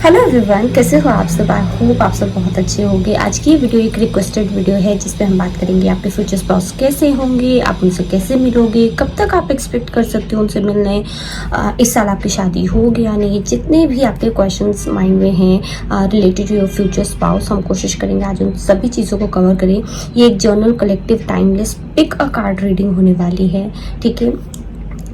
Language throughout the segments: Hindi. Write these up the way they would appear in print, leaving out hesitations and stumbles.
हेलो एवरीवन, कैसे हो आप सब। आई होप आप सब बहुत अच्छे होंगे। आज की वीडियो एक रिक्वेस्टेड वीडियो है जिस पे हम बात करेंगे आपके फ्यूचर स्पाउस कैसे होंगे, आप उनसे कैसे मिलोगे, कब तक आप एक्सपेक्ट कर सकते हो उनसे मिलने, इस साल आपकी शादी होगी या नहीं। जितने भी आपके क्वेश्चंस माइंड में हैं related to your future spouse, हम कोशिश करेंगे आज उन सभी चीज़ों को कवर करें। ये एक general collective timeless pick a card reading होने वाली है, ठीक है।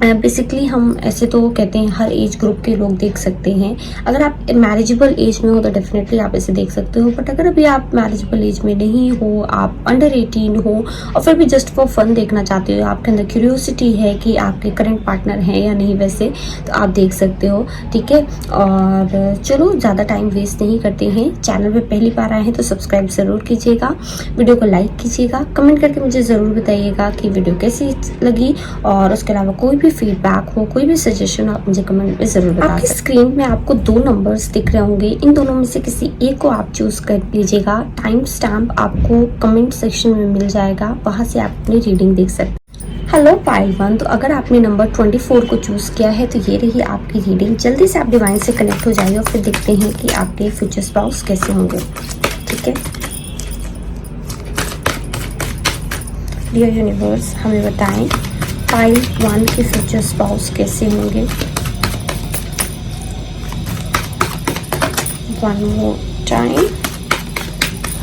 बेसिकली हम ऐसे तो कहते हैं हर एज ग्रुप के लोग देख सकते हैं। अगर आप मैरिजेबल एज में हो तो डेफिनेटली आप इसे देख सकते हो, बट अगर अभी आप मैरिजेबल एज में नहीं हो, आप अंडर 18 हो और फिर भी जस्ट फॉर फन देखना चाहते हो, आपके अंदर क्यूरियोसिटी है कि आपके करंट पार्टनर हैं या नहीं वैसे, तो आप देख सकते हो, ठीक है। और चलो ज़्यादा टाइम वेस्ट नहीं करते हैं। चैनल पर पहली बार आए हैं तो सब्सक्राइब ज़रूर कीजिएगा, वीडियो को लाइक कीजिएगा, कमेंट करके मुझे ज़रूर बताइएगा कि वीडियो कैसी लगी, और उसके अलावा कोई भी फीडबैक हो, कोई भी सजेशन आप मुझे कमेंट में जरूर बताइए। आपकी स्क्रीन में आपको 2 नंबर्स दिख रहे होंगे, इन दोनों में से किसी एक को आप चूज कर लीजिएगा। टाइम स्टैम्प आपको कमेंट सेक्शन में मिल जाएगा, वहां से आप अपनी रीडिंग देख सकते हैं। हेलो पाइल 1, तो अगर आपने नंबर 24 को चूज किया है तो ये रही आपकी रीडिंग। जल्दी से आप डिवाइन से कनेक्ट हो जाइए और फिर देखते हैं कि आपके फ्यूचर स्पाउस कैसे होंगे, ठीक है। डियर यूनिवर्स, हमें बताएं पाइल 1 के फ्यूचर स्पाउस कैसे होंगे। One more time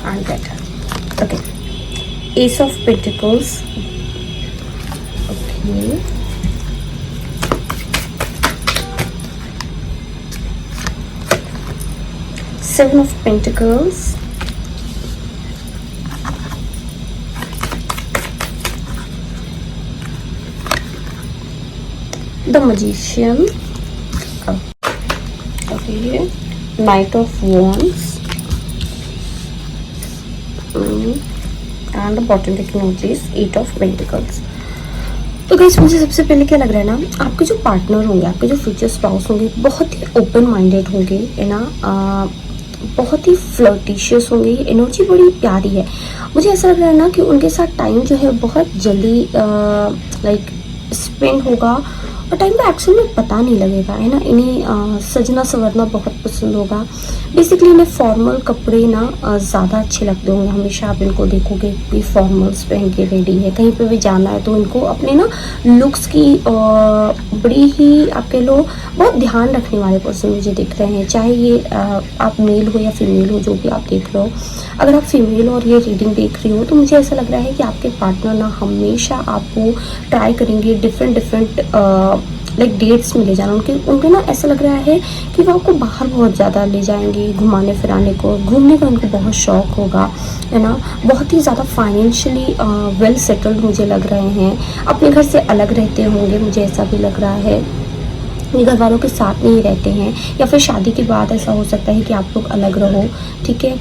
and better. Okay, S of pentacles, okay, seven of pentacles, the magician, okay, knight of wands, and the bottom technologies, 8 of pentacles। तो गाइस, मुझे सबसे पहले क्या लग रहा है ना, आपके जो पार्टनर होंगे, आपके जो फ्यूचर स्पाउस होंगे, बहुत ही ओपन माइंडेड होंगे, है ना, बहुत ही फ्लर्टिशियस होंगे। एनर्जी बड़ी प्यारी है। मुझे ऐसा लग रहा है ना कि उनके साथ टाइम जो है बहुत जल्दी लाइक स्पेंड होगा और टाइम का एक्चुअल में पता नहीं लगेगा, है ना। इन्हें सजना संवरना बहुत पसंद होगा। बेसिकली इन्हें फॉर्मल कपड़े ना ज़्यादा अच्छे लगते होंगे। हमेशा आप इनको देखोगे कि फॉर्मल्स पहन के रेडी है, कहीं पे भी जाना है तो इनको अपने ना लुक्स की बड़ी ही, आप कह लो, बहुत ध्यान रखने वाले पर्सन मुझे दिख रहे हैं। चाहे ये आप मेल हो या फीमेल हो, जो भी आप देख रहे हो। अगर आप फीमेल और ये रीडिंग देख रही हो तो मुझे ऐसा लग रहा है कि आपके पार्टनर ना हमेशा आपको ट्राई करेंगे डिफरेंट लाइक डेट्स में ले जाना। उनके ना ऐसा लग रहा है कि वो आपको बाहर बहुत ज़्यादा ले जाएंगे, घुमाने फिराने को, घूमने का उनको बहुत शौक होगा, है ना। बहुत ही ज़्यादा फाइनेंशियली वेल सेटल्ड मुझे लग रहे हैं। अपने घर से अलग रहते होंगे, मुझे ऐसा भी लग रहा है। अपने घर वालों के साथ नहीं रहते हैं, या फिर शादी के बाद ऐसा हो सकता है कि आप लोग अलग रहो, ठीक है।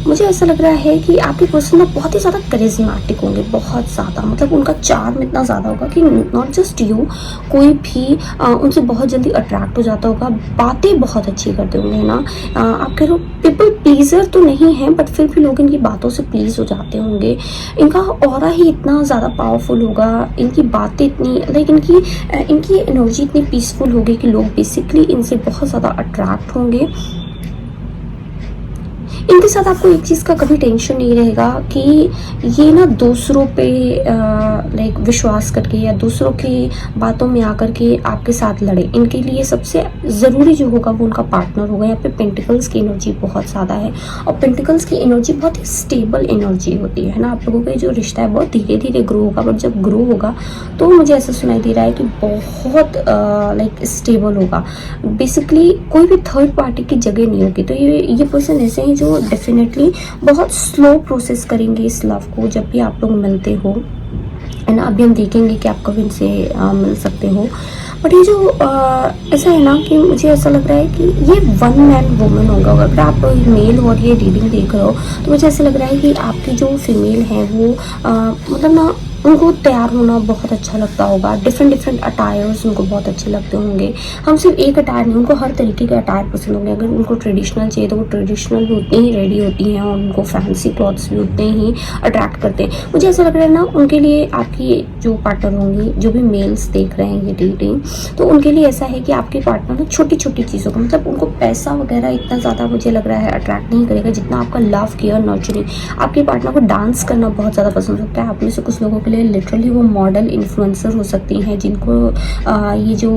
मुझे ऐसा लग रहा है कि आपके पर्सन ना बहुत ही ज़्यादा करिज्मेटिक होंगे, बहुत ज़्यादा, मतलब उनका चार्म इतना ज़्यादा होगा कि नॉट जस्ट यू, कोई भी उनसे बहुत जल्दी अट्रैक्ट हो जाता होगा। बातें बहुत अच्छी करते होंगे, है ना। आप कह लो पीपल प्लीजर तो नहीं है, बट फिर भी लोग इनकी बातों से प्लीज हो जाते होंगे। इनका ऑरा ही इतना ज़्यादा पावरफुल होगा, इनकी बातें इतनी लाइक इनकी एनर्जी इतनी पीसफुल होगी कि लोग बेसिकली इनसे बहुत ज़्यादा अट्रैक्ट होंगे। इनके साथ आपको एक चीज़ का कभी टेंशन नहीं रहेगा कि ये ना दूसरों पे लाइक विश्वास करके या दूसरों की बातों में आकर के आपके साथ लड़े। इनके लिए सबसे ज़रूरी जो होगा वो उनका पार्टनर होगा। यहाँ पे पेंटिकल्स की एनर्जी बहुत ज़्यादा है, और पेंटिकल्स की एनर्जी बहुत ही स्टेबल एनर्जी होती है ना। आप लोगों का जो रिश्ता है बहुत धीरे धीरे ग्रो होगा, बट जब ग्रो होगा तो मुझे ऐसा सुनाई दे रहा है कि बहुत लाइक स्टेबल होगा। बेसिकली कोई भी थर्ड पार्टी की जगह नहीं होगी। तो ये पर्सन ऐसे हैं जो डेफिनेटली बहुत स्लो प्रोसेस करेंगे इस लव को जब भी आप लोग मिलते हो, है ना। अभी हम देखेंगे कि आप कब इनसे मिल सकते हो। बट ये जो ऐसा है ना कि मुझे ऐसा लग रहा है कि ये वन मैन वुमन होगा। अगर आप मेल और ये रीडिंग देख रहे हो तो मुझे ऐसा लग रहा है कि आपकी जो फीमेल है वो मतलब ना उनको तैयार होना बहुत अच्छा लगता होगा, डिफरेंट डिफरेंट अटायर्स उनको बहुत अच्छे लगते होंगे। हम सिर्फ एक अटायर नहीं, उनको हर तरीके के अटायर पसंद होंगे। अगर उनको ट्रेडिशनल चाहिए तो वो ट्रेडिशनल भी उतनी ही रेडी होती हैं, और उनको फैंसी क्लॉथ्स भी उतने ही अट्रैक्ट करते हैं। मुझे ऐसा लग रहा है ना, उनके लिए आपकी जो पार्टनर होंगी, जो भी मेल्स देख रहे हैं ये रीडिंग, तो उनके लिए ऐसा है कि आपके पार्टनर ना छोटी छोटी चीज़ों को, मतलब उनको पैसा वगैरह इतना ज़्यादा मुझे लग रहा है अट्रैक्ट नहीं करेगा जितना आपका लव, केयर, नर्चरिंग। आपके पार्टनर को डांस करना बहुत ज़्यादा पसंद होता है। आप में से कुछ लोगों के लिए लिटरली वो मॉडल इन्फ्लुएंसर हो सकती हैं, जिनको ये जो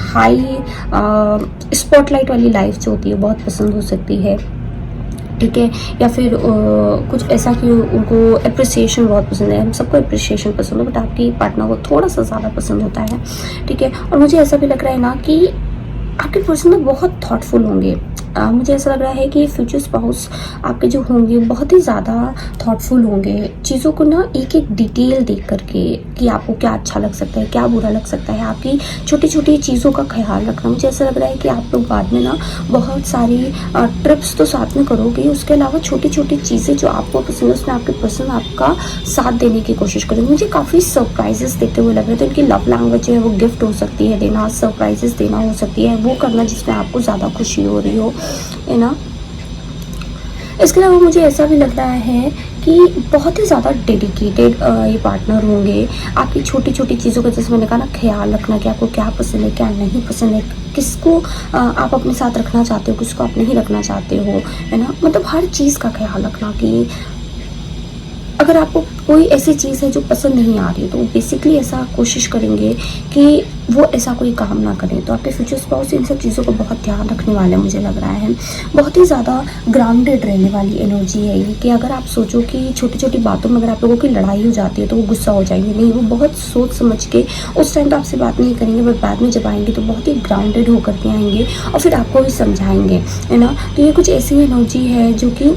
हाई स्पॉटलाइट वाली लाइफ जो होती है बहुत पसंद हो सकती है, ठीक है। या फिर कुछ ऐसा कि उनको अप्रिसिएशन बहुत पसंद है। हम सबको अप्रिसिएशन पसंद है, बट आपकी पार्टनर को थोड़ा सा ज़्यादा पसंद होता है, ठीक है। और मुझे ऐसा भी लग रहा है ना कि आपके पर्सन ना बहुत थॉटफुल होंगे। मुझे ऐसा लग रहा है कि फ्यूचर स्पाउस आपके जो होंगे बहुत ही ज़्यादा थॉटफुल होंगे, चीज़ों को ना एक एक डिटेल देख करके कि आपको क्या अच्छा लग सकता है, क्या बुरा लग सकता है, आपकी छोटी छोटी चीज़ों का ख्याल रखना। मुझे ऐसा लग रहा है कि आप लोग बाद में ना बहुत सारी ट्रिप्स तो साथ में करोगे, उसके अलावा छोटी छोटी चीज़ें जो आपको पसंद है उसमें आपके पर्सन आपका साथ देने की कोशिश करेंगे। मुझे काफ़ी सरप्राइजेस देते हुए लग रहे थे। तो इनकी लव लैंग्वेज जो है वो गिफ्ट हो सकती है देना, सरप्राइजेस देना हो सकती है, वो करना जिसमें आपको ज़्यादा खुशी हो रही हो, है ना। इसके अलावा मुझे ऐसा भी लग रहा है कि बहुत ही ज़्यादा डेडिकेटेड ये पार्टनर होंगे। आपकी छोटी छोटी चीज़ों का, जैसे मैंने कहा ना, ख्याल रखना कि आपको क्या पसंद है, क्या नहीं पसंद है, किसको आप अपने साथ रखना चाहते हो, किसको आप नहीं रखना चाहते हो, है ना। मतलब हर चीज़ का ख्याल रखना कि अगर आपको कोई ऐसी चीज़ है जो पसंद नहीं आ रही, तो बेसिकली ऐसा कोशिश करेंगे कि वो ऐसा कोई काम ना करें। तो आपके फ्यूचर स्पाउस इन सब चीज़ों को बहुत ध्यान रखने वाले हैं, मुझे लग रहा है। बहुत ही ज़्यादा ग्राउंडेड रहने वाली एनर्जी है ये, कि अगर आप सोचो कि छोटी छोटी बातों में अगर आप लोगों की लड़ाई हो जाती है तो वो गुस्सा हो जाएंगे, नहीं, वो बहुत सोच समझ के उस टाइम तो आपसे बात नहीं करेंगे, बट बाद में जब आएंगे तो बहुत ही ग्राउंडेड होकर के आएंगे और फिर आपको भी समझाएंगे, है ना। तो ये कुछ ऐसी एनर्जी है जो कि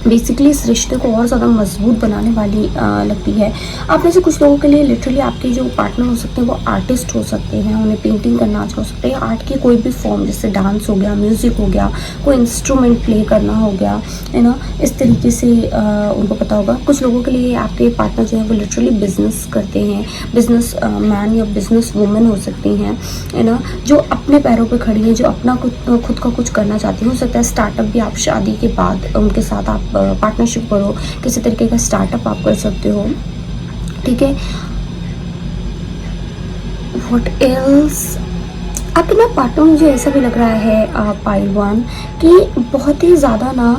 बेसिकली इस रिश्ते को और ज़्यादा मजबूत बनाने वाली लगती है। आप में से कुछ लोगों के लिए लिटरली आपके जो पार्टनर हो सकते हैं वो आर्टिस्ट हो सकते हैं, उन्हें पेंटिंग करना अच्छा हो सकता है, आर्ट की कोई भी फॉर्म, जैसे डांस हो गया, म्यूज़िक हो गया, कोई इंस्ट्रूमेंट प्ले करना हो गया, है ना। इस तरीके से उनको पता होगा। कुछ लोगों के लिए आपके पार्टनर जो है वो लिटरली बिजनेस करते हैं, बिजनेस मैन या बिजनेस वुमेन हो सकती हैं, है ना, जो अपने पैरों पे खड़ी हैं, जो अपना खुद का कुछ करना चाहती हैं। हो सकता है स्टार्टअप भी आप शादी के बाद उनके साथ आप पार्टनरशिप करो, किसी तरीके का स्टार्टअप आप कर सकते हो, ठीक है। व्हाट एल्स, आपके ना पार्टनर, मुझे ऐसा भी लग रहा है पाइल वन, कि बहुत ही ज़्यादा ना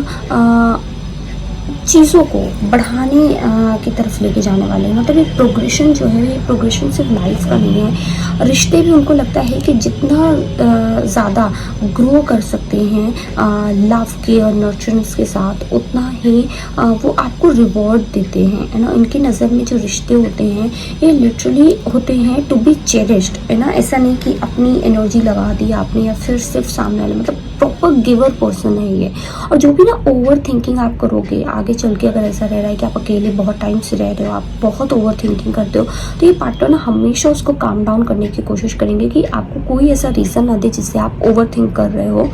चीज़ों को बढ़ाने की तरफ लेके जाने वाले हैं। मतलब एक प्रोग्रेशन जो है, ये प्रोग्रेशन सिर्फ लाइफ का नहीं है, रिश्ते भी उनको लगता है कि जितना ज़्यादा ग्रो कर सकते हैं लव के और नर्चरेंस के साथ, उतना ही वो आपको रिवॉर्ड देते हैं, है ना। इनकी नज़र में जो रिश्ते होते हैं ये लिटरली होते हैं टू बी चेरिश्ड, है ना। ऐसा नहीं कि अपनी एनर्जी लगा दी आपने या फिर सिर्फ सामने वाले, मतलब प्रॉपर गिवर पर्सन है ये। और जो भी ना ओवर थिंकिंग आप करोगे आगे चल के, अगर ऐसा रह रहा है कि आप अकेले बहुत टाइम से रह रहे हो, आप बहुत ओवर थिंकिंग करते हो, तो ये पार्टनर ना हमेशा उसको काम डाउन करने की कोशिश करेंगे कि आपको कोई ऐसा रीज़न ना दे जिससे आप ओवर थिंक कर रहे हो,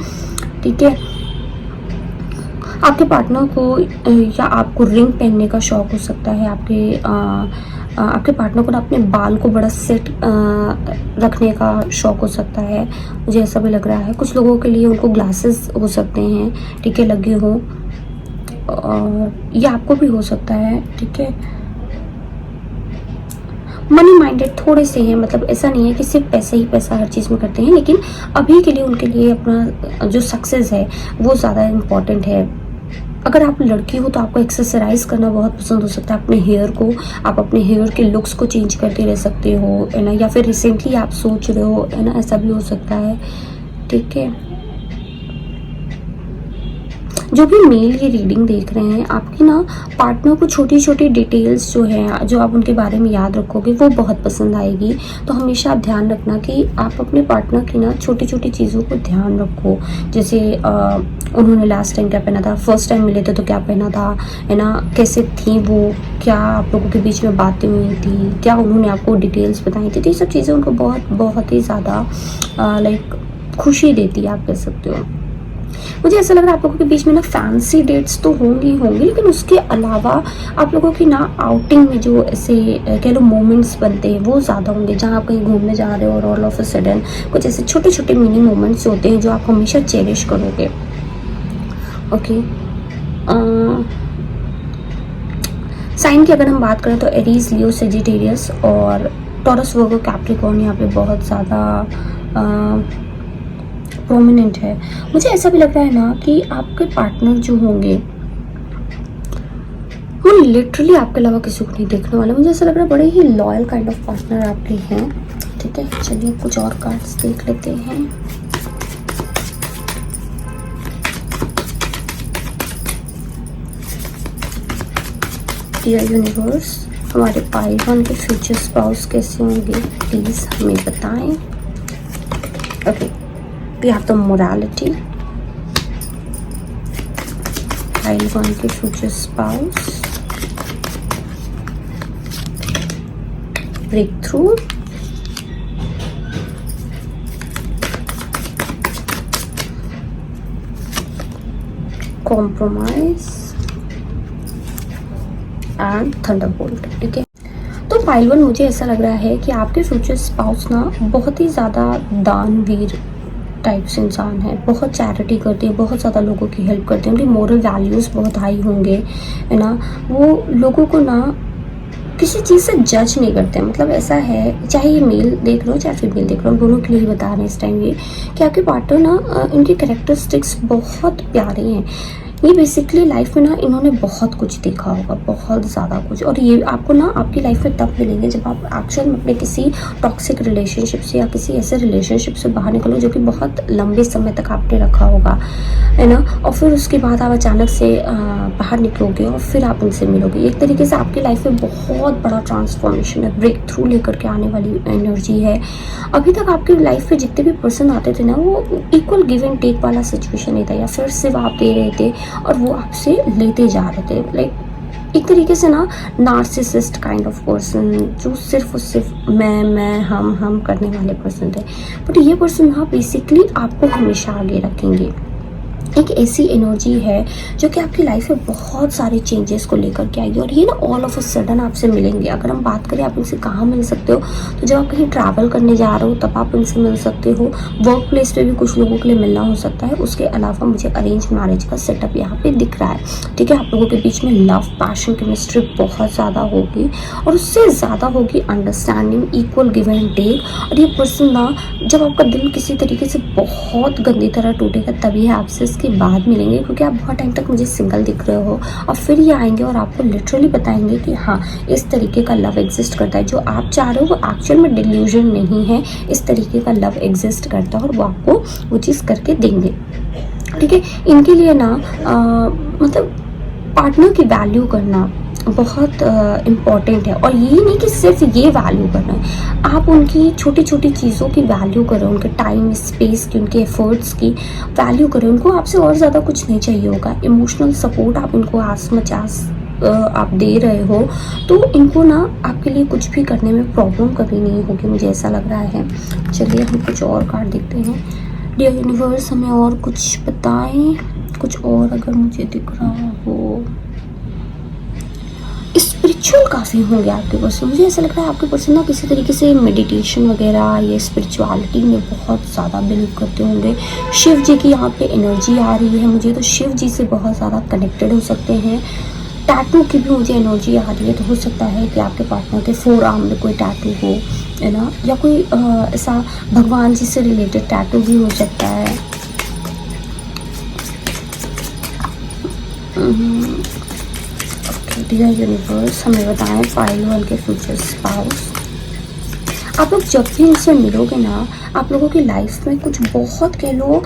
ठीक है। आपके पार्टनर को या आपको रिंग पहनने का शौक हो सकता है, आपके पार्टनर को ना अपने बाल को बड़ा सेट रखने का शौक हो सकता है, मुझे ऐसा भी लग रहा है। कुछ लोगों के लिए उनको ग्लासेस हो सकते हैं, ठीक है, लगे हों, और ये आपको भी हो सकता है, ठीक है। मनी माइंडेड थोड़े से हैं, मतलब ऐसा नहीं है कि सिर्फ पैसा ही पैसा हर चीज़ में करते हैं, लेकिन अभी के लिए उनके लिए अपना जो सक्सेस है वो ज़्यादा इम्पॉर्टेंट है। अगर आप लड़की हो तो आपको एक्सरसाइज करना बहुत पसंद हो सकता है, अपने हेयर को, आप अपने हेयर के लुक्स को चेंज करते रह सकते हो, है ना। या फिर रिसेंटली आप सोच रहे हो, है ना, ऐसा भी हो सकता है, ठीक है। जो भी मेल ये रीडिंग देख रहे हैं, आपकी ना पार्टनर को छोटी छोटी डिटेल्स जो है, जो आप उनके बारे में याद रखोगे, वो बहुत पसंद आएगी। तो हमेशा आप ध्यान रखना कि आप अपने पार्टनर की ना छोटी छोटी चीज़ों को ध्यान रखो, जैसे उन्होंने लास्ट टाइम क्या पहना था, फर्स्ट टाइम मिले थे तो क्या पहना था, है ना, कैसे थी वो, क्या आप लोगों के बीच में बातें हुई थी, क्या उन्होंने आपको डिटेल्स बताई थी। तो ये सब चीज़ें उनको बहुत बहुत ही ज़्यादा लाइक खुशी देती है, आप कह सकते हो। मुझे ऐसा लग रहा है आप लोगों के बीच में ना फैंसी डेट्स तो होंगी होंगी, लेकिन उसके अलावा आप लोगों की ना आउटिंग में जो ऐसे कह लो मोमेंट्स बनते हैं वो ज़्यादा होंगे, जहाँ आप कहीं घूमने जा रहे हो और ऑल ऑफ अ सडन कुछ ऐसे छोटे छोटे मिनी मोमेंट्स होते हैं जो आप हमेशा चेरिश करोगे। ओके, साइन की अगर हम बात करें तो एरीज, लियो, सेजिटेरियस और टॉरस, वर्गो, कैप्रिकॉर्न यहाँ पे बहुत ज़्यादा प्रोमिनेंट है। मुझे ऐसा भी लग रहा है ना कि आपके पार्टनर जो होंगे वो लिटरली आपके अलावा किसी को नहीं देखने वाले। मुझे ऐसा लग रहा है बड़े ही लॉयल काइंड ऑफ पार्टनर आपके हैं। ठीक है, चलिए कुछ और कार्ड्स देख लेते हैं। डियर यूनिवर्स, हमारे पाइल वन के फ्यूचर स्पाउस कैसे होंगे प्लीज हमें बताएं। Okay, we have the morality, pile one के future spouse, breakthrough, compromise and thunderbolt। ठीक है, तो पाइल वन मुझे ऐसा लग रहा है कि आपके फ्यूचर स्पाउस ना बहुत ही ज़्यादा दानवीर टाइप्स इंसान है, बहुत चैरिटी करते हैं, बहुत ज़्यादा लोगों की हेल्प करते हैं, उनके मोरल वैल्यूज़ बहुत हाई होंगे, है ना। वो लोगों को ना किसी चीज़ से जज नहीं करते। मतलब ऐसा है, चाहे ये मेल देख लो चाहे फीमेल देख लो, हम दोनों के लिए ही बता रहे हैं इस टाइम ये कि आपके पार्टनर ना इनके कैरेक्टरिस्टिक्स बहुत प्यारे हैं। ये बेसिकली लाइफ में ना इन्होंने बहुत कुछ देखा होगा, बहुत ज़्यादा कुछ, और ये आपको ना आपकी लाइफ में तब मिलेंगे जब आप एक्चुअल में अपने किसी टॉक्सिक रिलेशनशिप से या किसी ऐसे रिलेशनशिप से बाहर निकलो जो कि बहुत लंबे समय तक आपने रखा होगा, है ना। और फिर उसके बाद आप अचानक से बाहर निकलोगे और फिर आप उनसे मिलोगे। एक तरीके से आपकी लाइफ में बहुत बड़ा ट्रांसफॉर्मेशन है, ब्रेक थ्रू लेकर के आने वाली एनर्जी है। अभी तक आपकी लाइफ में जितने भी पर्सन आते थे ना वो इक्वल गिव एंड टेक वाला सिचुएशन नहीं था, या फिर सिर्फ आप दे रहे थे और वो आपसे लेते जा रहे थे। लाइक एक तरीके से ना नार्सिसिस्ट काइंड ऑफ पर्सन जो सिर्फ और सिर्फ मैं हम करने वाले पर्सन थे। बट ये पर्सन ना बेसिकली आपको हमेशा आगे रखेंगे। एक ऐसी एनर्जी है जो कि आपकी लाइफ में बहुत सारे चेंजेस को लेकर के आएगी, और ये ना ऑल ऑफ अ सडन आपसे मिलेंगे। अगर हम बात करें आप इनसे कहाँ मिल सकते हो, तो जब आप कहीं ट्रैवल करने जा रहे हो तब आप इनसे मिल सकते हो। वर्क प्लेस पे भी कुछ लोगों के लिए मिलना हो सकता है। उसके अलावा मुझे अरेंज मैरिज का सेटअप यहाँ पे दिख रहा है। ठीक है, आप लोगों के बीच में लव, पैशन, केमिस्ट्री बहुत ज़्यादा होगी, और उससे ज़्यादा होगी understanding, equal give and take. और ये पर्सन ना जब आपका दिल किसी तरीके से बहुत गंदी तरह टूटेगा तभी आपसे इसके बाद मिलेंगे, क्योंकि आप बहुत टाइम तक मुझे सिंगल दिख रहे हो, और फिर ये आएंगे और आपको लिटरली बताएंगे कि हाँ इस तरीके का लव एग्जिस्ट करता है। जो आप चाह रहे हो वो एक्चुअल में डिल्यूजन नहीं है, इस तरीके का लव एग्जिस्ट करता है और वो आपको वो चीज़ करके देंगे। ठीक है, इनके लिए ना मतलब पार्टनर की वैल्यू करना बहुत इम्पॉर्टेंट है, और ये नहीं कि सिर्फ ये वैल्यू करना है, आप उनकी छोटी छोटी चीज़ों की वैल्यू करें, उनके टाइम, स्पेस की, उनके एफर्ट्स की वैल्यू करें। उनको आपसे और ज़्यादा कुछ नहीं चाहिए होगा। इमोशनल सपोर्ट आप उनको आस मचास आप दे रहे हो तो इनको ना आपके लिए कुछ भी करने में प्रॉब्लम कभी नहीं होगी, मुझे ऐसा लग रहा है। चलिए हम कुछ और कार्ड देखते हैं। डियर यूनिवर्स, हमें और कुछ बताएं, कुछ और अगर मुझे दिख रहा हो। स्पिरिचुअल काफ़ी होंगे आपके पर्सन। मुझे ऐसा लग रहा है आपके पर्सन ना किसी तरीके से मेडिटेशन वगैरह या स्पिरिचुअलिटी में बहुत ज़्यादा बिलीव करते होंगे। शिव जी की यहाँ पे एनर्जी आ रही है मुझे, तो शिव जी से बहुत ज़्यादा कनेक्टेड हो सकते हैं। टैटू की भी मुझे एनर्जी आ रही है, तो हो सकता है कि आपके पार्टनर के फोर आर्म में कोई टैटू हो, है ना, या कोई ऐसा भगवान जी से रिलेटेड टैटू भी हो सकता है। डियर यूनिवर्स, हमें बताएं पाइल वन के फ्यूचर स्पाउस। आप लोग जब भी इनसे मिलोगे ना, आप लोगों की लाइफ में कुछ बहुत कह लो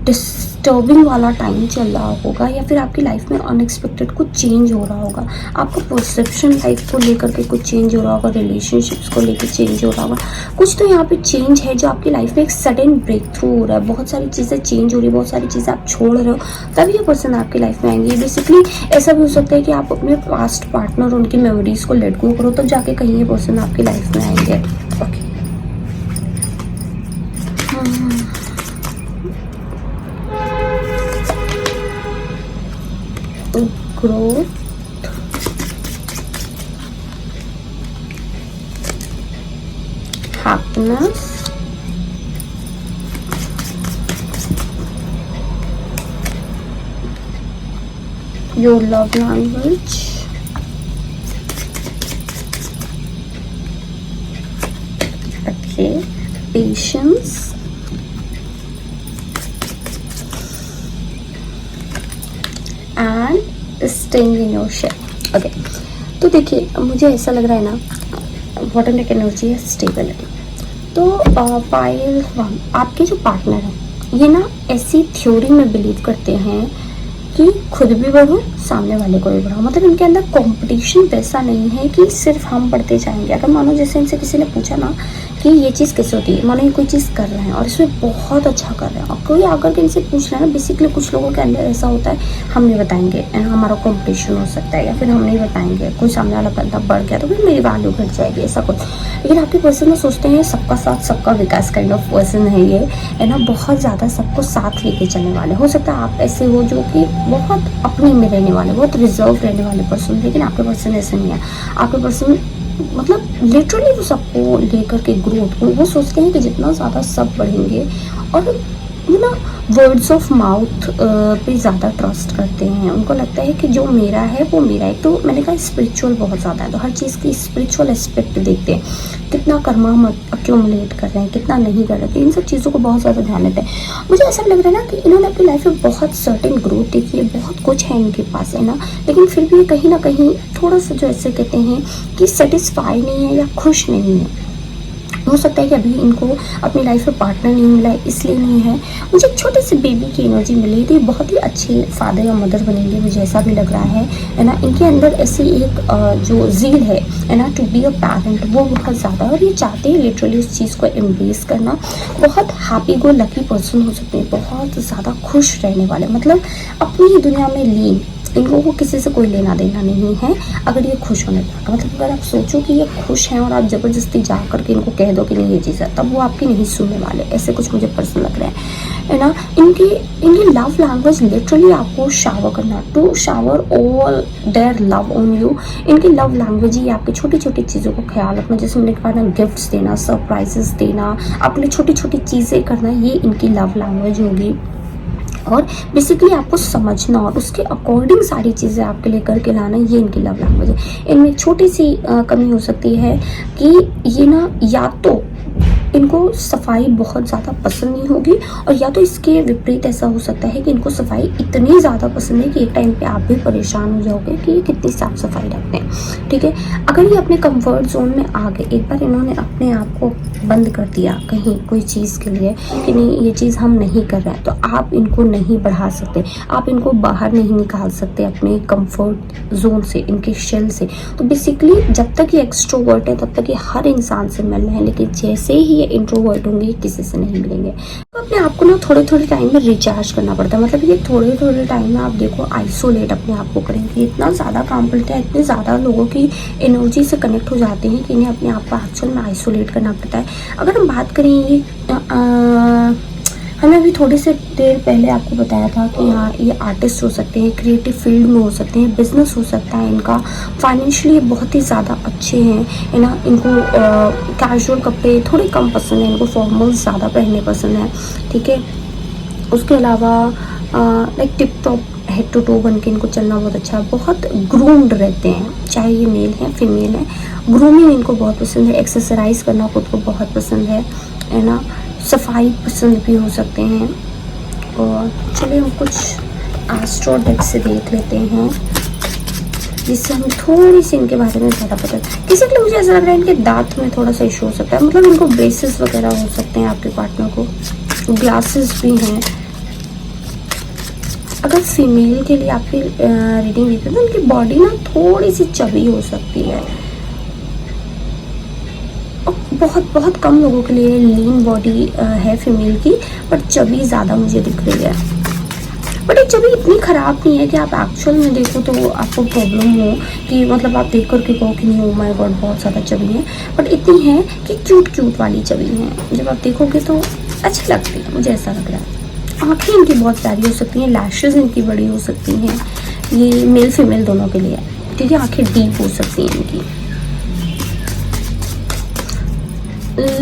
डिस्टर्बिंग वाला टाइम चल रहा होगा, या फिर आपकी लाइफ में अनएक्सपेक्टेड कुछ चेंज हो रहा होगा। आपका परसेप्शन लाइफ को लेकर के कुछ चेंज हो रहा होगा, रिलेशनशिप्स को लेकर चेंज हो रहा होगा। कुछ तो यहाँ पे चेंज है जो आपकी लाइफ में एक सडन ब्रेक थ्रू हो रहा है। बहुत सारी चीज़ें चेंज हो रही है, बहुत सारी चीज़ें आप छोड़ रहे हो, तभी ये पर्सन आपकी लाइफ में आएंगे। बेसिकली ऐसा भी हो सकता है कि आप अपने पास्ट पार्टनर और उनकी मेमोरीज को लेट गो करो, तब जाके कहीं ये पर्सन आपकी लाइफ में आएंगे। Okay, growth, happiness, your love language, okay, patience, and staying in your shape. Okay, तो देखिए मुझे ऐसा लग रहा है ना, वाटर एक एनर्जी है स्टेबिलिटी। तो पायल आपके जो पार्टनर हैं ये ना ऐसी थ्योरी में बिलीव करते हैं कि खुद भी बढ़ो सामने वाले को भी बढ़ाओ। मतलब इनके अंदर कंपटीशन वैसा नहीं है कि सिर्फ हम बढ़ते जाएंगे। अगर मानो जैसे इनसे किसी ने पूछा ना कि ये चीज़ कैसे होती है, मानो ये कोई चीज़ कर रहे हैं और इसमें बहुत अच्छा कर रहे हैं और कोई आकर के इनसे पूछ रहा है ना, बेसिकली कुछ लोगों के अंदर ऐसा होता है हम नहीं बताएंगे एंड हमारा कंपटीशन हो सकता है, या फिर हम नहीं बताएंगे, कोई सामने वाला बंदा बढ़ गया तो फिर मेरी वैल्यू घट जाएगी, ऐसा कुछ। लेकिन आपके पर्सन में सोचते हैं सबका साथ सबका विकास काइंड ऑफ पर्सन है ये, है ना, बहुत ज़्यादा सबको साथ लेके चलने वाले। हो सकता है आप ऐसे हो जो कि बहुत अपने में रहने वाले, बहुत रिजर्व रहने वाले पर्सन, लेकिन आपके पर्सन ऐसे नहीं है। आपके पर्सन मतलब लिटरली वो सबको लेकर के ग्रोथ, वो सोचते हैं कि जितना ज़्यादा सब बढ़ेंगे, और वो ना वर्ड्स ऑफ माउथ पे ज़्यादा ट्रस्ट करते हैं। उनको लगता है कि जो मेरा है वो मेरा है। तो मैंने कहा स्पिरिचुअल बहुत ज़्यादा है, तो हर चीज़ की स्पिरिचुअल एस्पेक्ट देखते हैं, कितना कर्मा हम अक्यूमुलेट कर रहे हैं, कितना नहीं कर रहे थे, इन सब चीज़ों को बहुत ज़्यादा ध्यान देते हैं। मुझे ऐसा लग रहा है ना कि इन्होंने अपनी लाइफ में बहुत सर्टेन ग्रोथ देखी है, बहुत कुछ है इनके पास, है ना, लेकिन फिर भी कहीं ना कहीं थोड़ा सा जो ऐसे कहते हैं कि सेटिस्फाई नहीं है या खुश नहीं है। हो सकता है कि अभी इनको अपनी लाइफ में पार्टनर नहीं मिला है, इसलिए नहीं है। मुझे एक छोटे से बेबी की एनर्जी मिली थी, बहुत ही अच्छे फादर या मदर बनेंगे, मुझे ऐसा भी लग रहा है ना। इनके अंदर ऐसी एक जो जील है ना, टू बी अ पेरेंट, वो बहुत ज़्यादा, और ये चाहते हैं लिटरली उस चीज़ को एम्ब्रेस करना। बहुत हैप्पी गो लकी पर्सन हो सकते हैं, बहुत ज़्यादा खुश रहने वाले, मतलब अपनी ही दुनिया में लीन, इनको को किसी से कोई लेना देना नहीं है। अगर ये खुश होने लगा, मतलब अगर आप सोचो कि ये खुश हैं और आप ज़बरदस्ती जा करके इनको कह दो कि नहीं ये चीज़ है, तब वो आपकी नहीं सुनने वाले। ऐसे कुछ मुझे पर्सन लग रहा है ना। इनकी लव लैंग्वेज लिटरली आपको शावर करना, to shower all their love on you. इनकी लव लैंग्वेज ही आपकी छोटी छोटी चीज़ों को ख्याल रखना, जैसे मैंने कहा ना, गिफ्ट्स देना, सरप्राइजेस देना, अपनी छोटी छोटी चीज़ें करना, ये इनकी लव लैंग्वेज होगी। और बेसिकली आपको समझना और उसके अकॉर्डिंग सारी चीज़ें आपके लिए करके लाना, ये इनकी लव लैंग्वेज है। इनमें छोटी सी कमी हो सकती है कि ये ना, या तो इनको सफाई बहुत ज़्यादा पसंद नहीं होगी, और या तो इसके विपरीत ऐसा हो सकता है कि इनको सफाई इतनी ज़्यादा पसंद है कि एक टाइम पे आप भी परेशान हो जाओगे कि ये कितनी साफ सफाई रखते हैं। ठीक है, अगर ये अपने कंफर्ट जोन में आ गए, एक बार इन्होंने अपने आप को बंद कर दिया कहीं कोई चीज़ के लिए कि नहीं ये चीज़ हम नहीं कर रहे हैं, तो आप इनको नहीं बढ़ा सकते, आप इनको बाहर नहीं निकाल सकते अपने कंफर्ट जोन से, इनके शेल से। तो बेसिकली जब तक ये एक्सट्रोवर्ट है तब तक ये हर इंसान से मिल रहे हैं, लेकिन जैसे ही ये इंट्रोवर्ट होंगे किसी से नहीं मिलेंगे। तो अपने आप को ना थोड़े थोड़े टाइम में रिचार्ज करना पड़ता है, मतलब ये थोड़े थोड़े टाइम में आप देखो आइसोलेट अपने आप को करेंगे, इतना ज़्यादा काम पड़ता है, इतने ज़्यादा लोगों की एनर्जी से कनेक्ट हो जाते हैं कि इन्हें अपने आप को एक्चुअल में आइसोलेट करना पड़ता है। अगर हम बात करें ये हमने अभी थोड़ी सी देर पहले आपको बताया था कि हाँ ये आर्टिस्ट हो सकते हैं, क्रिएटिव फील्ड में हो सकते हैं, बिजनेस हो सकता है इनका, फाइनेंशियली बहुत ही ज़्यादा अच्छे हैं, है ना। इनको कैजुअल कपड़े थोड़े कम पसंद है, इनको फॉर्मल्स ज़्यादा पहनने पसंद है। ठीक है, उसके अलावा like tip top head to toe बन के इनको चलना बहुत अच्छा है, बहुत ग्रूम्ड रहते हैं, चाहे ये मेल है फीमेल है, ग्रूमिंग इनको बहुत पसंद है, एक्सरसाइज करना खुद को बहुत पसंद है ना, सफाई पसंद भी हो सकते हैं। और चलिए हम कुछ एस्ट्रो डेक से देख लेते हैं जिससे हम थोड़ी सी इनके बारे में ज़्यादा पता है। किसी के लिए मुझे ऐसा लग रहा है इनके दांत में थोड़ा सा इशू हो सकता है, मतलब इनको ब्रेसेस वगैरह हो सकते हैं आपके पार्टनर को, ग्लासेस भी हैं। अगर फीमेल के लिए आपकी रीडिंग देखते हैं तो उनकी बॉडी ना थोड़ी सी चबी हो सकती है, बहुत बहुत कम लोगों के लिए लीन बॉडी है फीमेल की, बट चबी ज़्यादा मुझे दिख रही है। बट ये चबी इतनी ख़राब नहीं है कि आप एक्चुअल में देखो तो आपको प्रॉब्लम हो कि मतलब आप देख करके कहो कि नहीं ओ माय गॉड बहुत ज़्यादा चबी है, बट इतनी है कि क्यूट क्यूट वाली चबी है, जब आप देखोगे तो अच्छी लगती है, मुझे ऐसा लग रहा है। आँखें इनकी बहुत प्यारी हो सकती हैं, लैशेज़ इनकी बड़ी हो सकती हैं, ये मेल फीमेल दोनों के लिए है, ठीक है। आंखें डीप हो सकती हैं इनकी।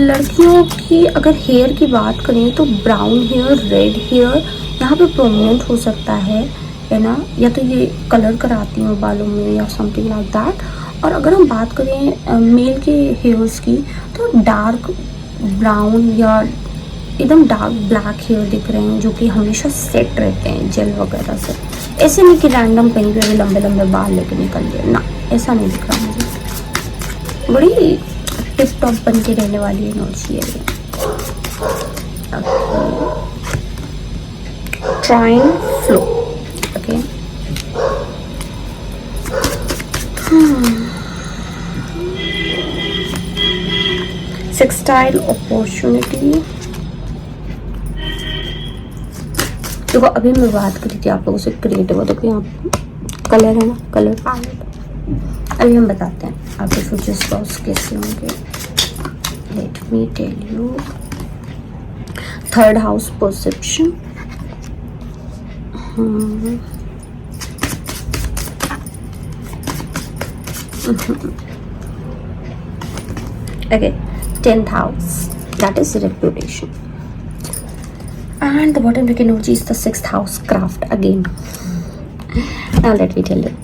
लड़कियों की अगर हेयर की बात करें तो ब्राउन हेयर, रेड हेयर यहाँ पे प्रोमिनेंट हो सकता है ना, या तो ये कलर कराती हूँ बालों में या समथिंग लाइक दैट। और अगर हम बात करें मेल के हेयर्स की तो डार्क ब्राउन या एकदम डार्क ब्लैक हेयर दिख रहे हैं जो कि हमेशा सेट रहते हैं जेल वगैरह से। ऐसे नहीं कि रैंडम कहीं पे भी लंबे लंबे बाल लेके निकल जाए ना, ऐसा नहीं दिख रहा मुझे। बड़ी टिप टॉप बन के रहने वाली एनर्जी है ये। ट्राइन फ्लो, ओके। सेक्सटाइल अपॉर्चुनिटी। देखो अभी मैं बात करी थी आप लोगों से क्रिएटिव, देखो यहाँ कलर है ना, कलर पैलेट। अभी हम बताते हैं आपके फ्यूचर स्पाउस कैसे होंगे। Let me tell you. Third house perception, okay, 10th house, that is reputation, and the bottom deck energy is the 6th house, craft again. Now let me tell you.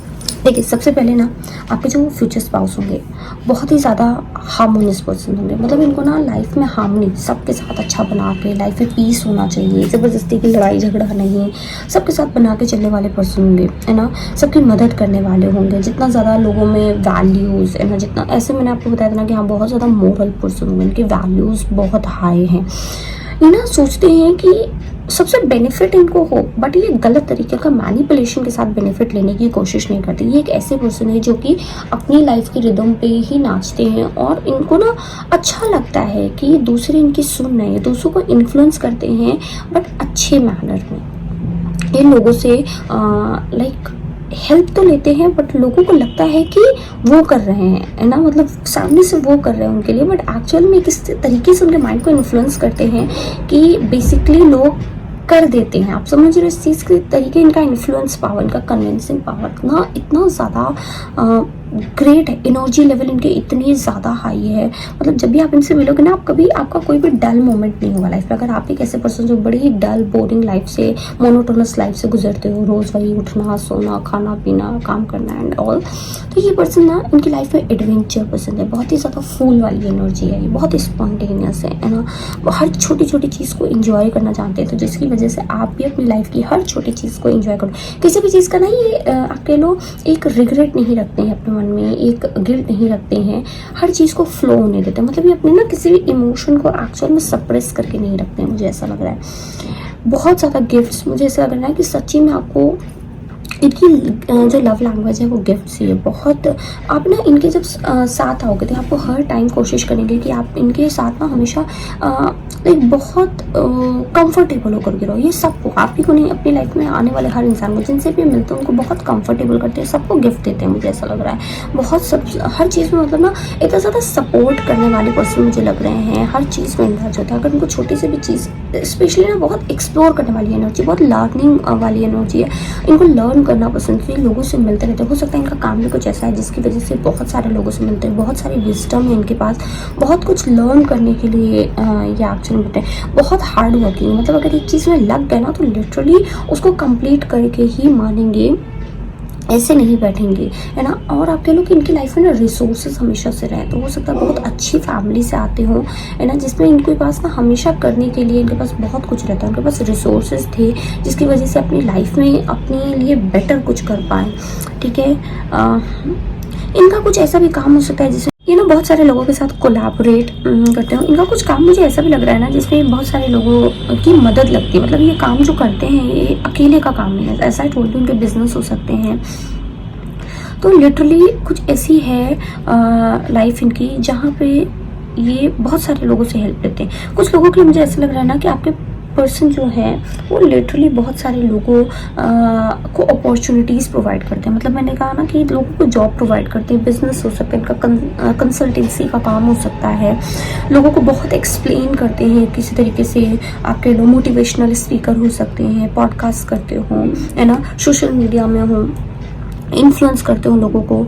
देखिए सबसे पहले ना आपके जो फ्यूचर स्पाउस होंगे बहुत ही ज़्यादा हार्मोनियस पर्सन होंगे। मतलब इनको ना लाइफ में हार्मनी, सबके साथ अच्छा बना के, लाइफ में पीस होना चाहिए, ज़बरदस्ती की लड़ाई झगड़ा नहीं, सबके साथ बना के चलने वाले पर्सन होंगे, है ना। सबकी मदद करने वाले होंगे, जितना ज़्यादा लोगों में वैल्यूज़ है ना, जितना ऐसे मैंने आपको बताया था ना कि हाँ बहुत ज़्यादा मोरल पर्सन होंगे, इनके वैल्यूज़ बहुत हाई हैं। ये ना सोचते हैं कि सबसे बेनिफिट इनको हो, बट ये गलत तरीके का मैनिपुलेशन के साथ बेनिफिट लेने की कोशिश नहीं करते। ये एक ऐसे पर्सन है जो कि अपनी लाइफ की रिदम पे ही नाचते हैं और इनको ना अच्छा लगता है कि दूसरे इनकी सुन रहे हैं, दूसरों को इन्फ्लुएंस करते हैं बट अच्छे मैनर में। ये लोगों से लाइक हेल्प तो लेते हैं बट लोगों को लगता है कि वो कर रहे हैं, है ना, मतलब सामने से वो कर रहे हैं उनके लिए, बट एक्चुअल में किस तरीके से उनके माइंड को इन्फ्लुएंस करते हैं कि बेसिकली लोग कर देते हैं। आप समझ रहे हो इस चीज़ के तरीके, इनका इन्फ्लुएंस पावर, इनका कन्विंसिंग पावर इतना ज़्यादा ग्रेट है। एनर्जी लेवल इनके इतनी ज़्यादा हाई है, मतलब जब भी आप इनसे मिलोगे ना, आप कभी आपका कोई भी डल मोमेंट नहीं होगा लाइफ में। अगर आप एक ऐसे पर्सन जो बड़ी ही डल बोरिंग लाइफ से, मोनोटोनस लाइफ से गुजरते हो, रोज़ वही उठना सोना खाना पीना काम करना एंड ऑल, तो ये पर्सन ना इनकी लाइफ में एडवेंचर पसंद है, बहुत ही ज़्यादा फूल वाली एनर्जी है, ये बहुत स्पॉन्टेनियस है ना। हर छोटी छोटी चीज़ को इंजॉय करना जानते हैं, तो जिसकी वजह से आप भी अपनी लाइफ की हर छोटी चीज़ को इंजॉय करो। किसी भी चीज़ का ना ये आप कह लो एक रिग्रेट नहीं रखते हैं अपने मन में, एक गिल्ट नहीं रखते हैं, हर चीज़ को फ्लो होने देते हैं। मतलब ये अपने ना किसी भी इमोशन को एक्चुअल में सप्रेस करके नहीं रखते हैं, मुझे ऐसा लग रहा है। बहुत ज़्यादा गिफ्ट्स, मुझे ऐसा लग रहा है कि सच्ची में आपको इनकी जो लव लैंग्वेज है वो गिफ्ट्स ही है। बहुत आप ना इनके जब साथ आओगे तो आपको हर टाइम कोशिश करेंगे कि आप इनके साथ ना हमेशा एक बहुत कंफर्टेबल होकर के रहो। ये सबको, आप ही को नहीं, अपनी लाइफ में आने वाले हर इंसान को जिनसे भी मिलते हैं उनको बहुत कंफर्टेबल करते हैं, सबको गिफ्ट देते हैं, मुझे ऐसा लग रहा है। बहुत सब हर चीज़ में मतलब ना इतना ज़्यादा सपोर्ट करने वाले पर्सन मुझे लग रहे हैं, हर चीज़ में इंटरेस्ट होता है। अगर उनको छोटी सी भी चीज़ स्पेशली ना बहुत एक्सप्लोर करने वाली एनर्जी, बहुत लर्निंग वाली एनर्जी है, इनको लर्न करना पसंद है, लोगों से मिलते रहते हैं। हो सकता है इनका काम भी कुछ ऐसा है जिसकी वजह से बहुत सारे लोगों से मिलते हैं, बहुत सारी विजडम है इनके पास, बहुत कुछ लर्न करने के लिए ये एक्शन होते हैं। बहुत हार्ड वर्किंग, मतलब अगर एक चीज़ में लग गए ना तो लिटरली उसको कंप्लीट करके ही मानेंगे, ऐसे नहीं बैठेंगे, है ना। और आप कह लो कि इनकी लाइफ में ना रिसोर्सेज हमेशा से रहे, तो हो सकता है बहुत अच्छी फैमिली से आते हो, है ना, जिसमें इनके पास ना हमेशा करने के लिए इनके पास बहुत कुछ रहता है, उनके पास रिसोर्सेज थे जिसकी वजह से अपनी लाइफ में अपने लिए बेटर कुछ कर पाए, ठीक है। इनका कुछ ऐसा भी काम हो सकता है जिसमें ये ना बहुत सारे लोगों के साथ कोलैबोरेट करते हो। इनका कुछ काम मुझे ऐसा भी लग रहा है ना जिसमें बहुत सारे लोगों की मदद लगती है। मतलब ये काम जो करते हैं ये अकेले का काम नहीं है, ऐसा ही बोल के उनके बिजनेस हो सकते हैं। तो लिटरली कुछ ऐसी है लाइफ इनकी जहाँ पे ये बहुत सारे लोगों से हेल्प लेते हैं। कुछ लोगों के लिए मुझे ऐसा लग रहा है ना कि आपके पर्सन जो है वो लिटरली बहुत सारे लोगों को अपॉर्चुनिटीज़ प्रोवाइड करते हैं। मतलब मैंने कहा ना कि लोगों को जॉब प्रोवाइड करते हैं, बिजनेस हो सकता है इनका, कंसल्टेंसी का काम हो सकता है, लोगों को बहुत एक्सप्लेन करते हैं किसी तरीके से। आपके लोग मोटिवेशनल स्पीकर हो सकते हैं, पॉडकास्ट करते हो, है ना, सोशल मीडिया में हो, इन्फ्लुएंस करते हो लोगों को।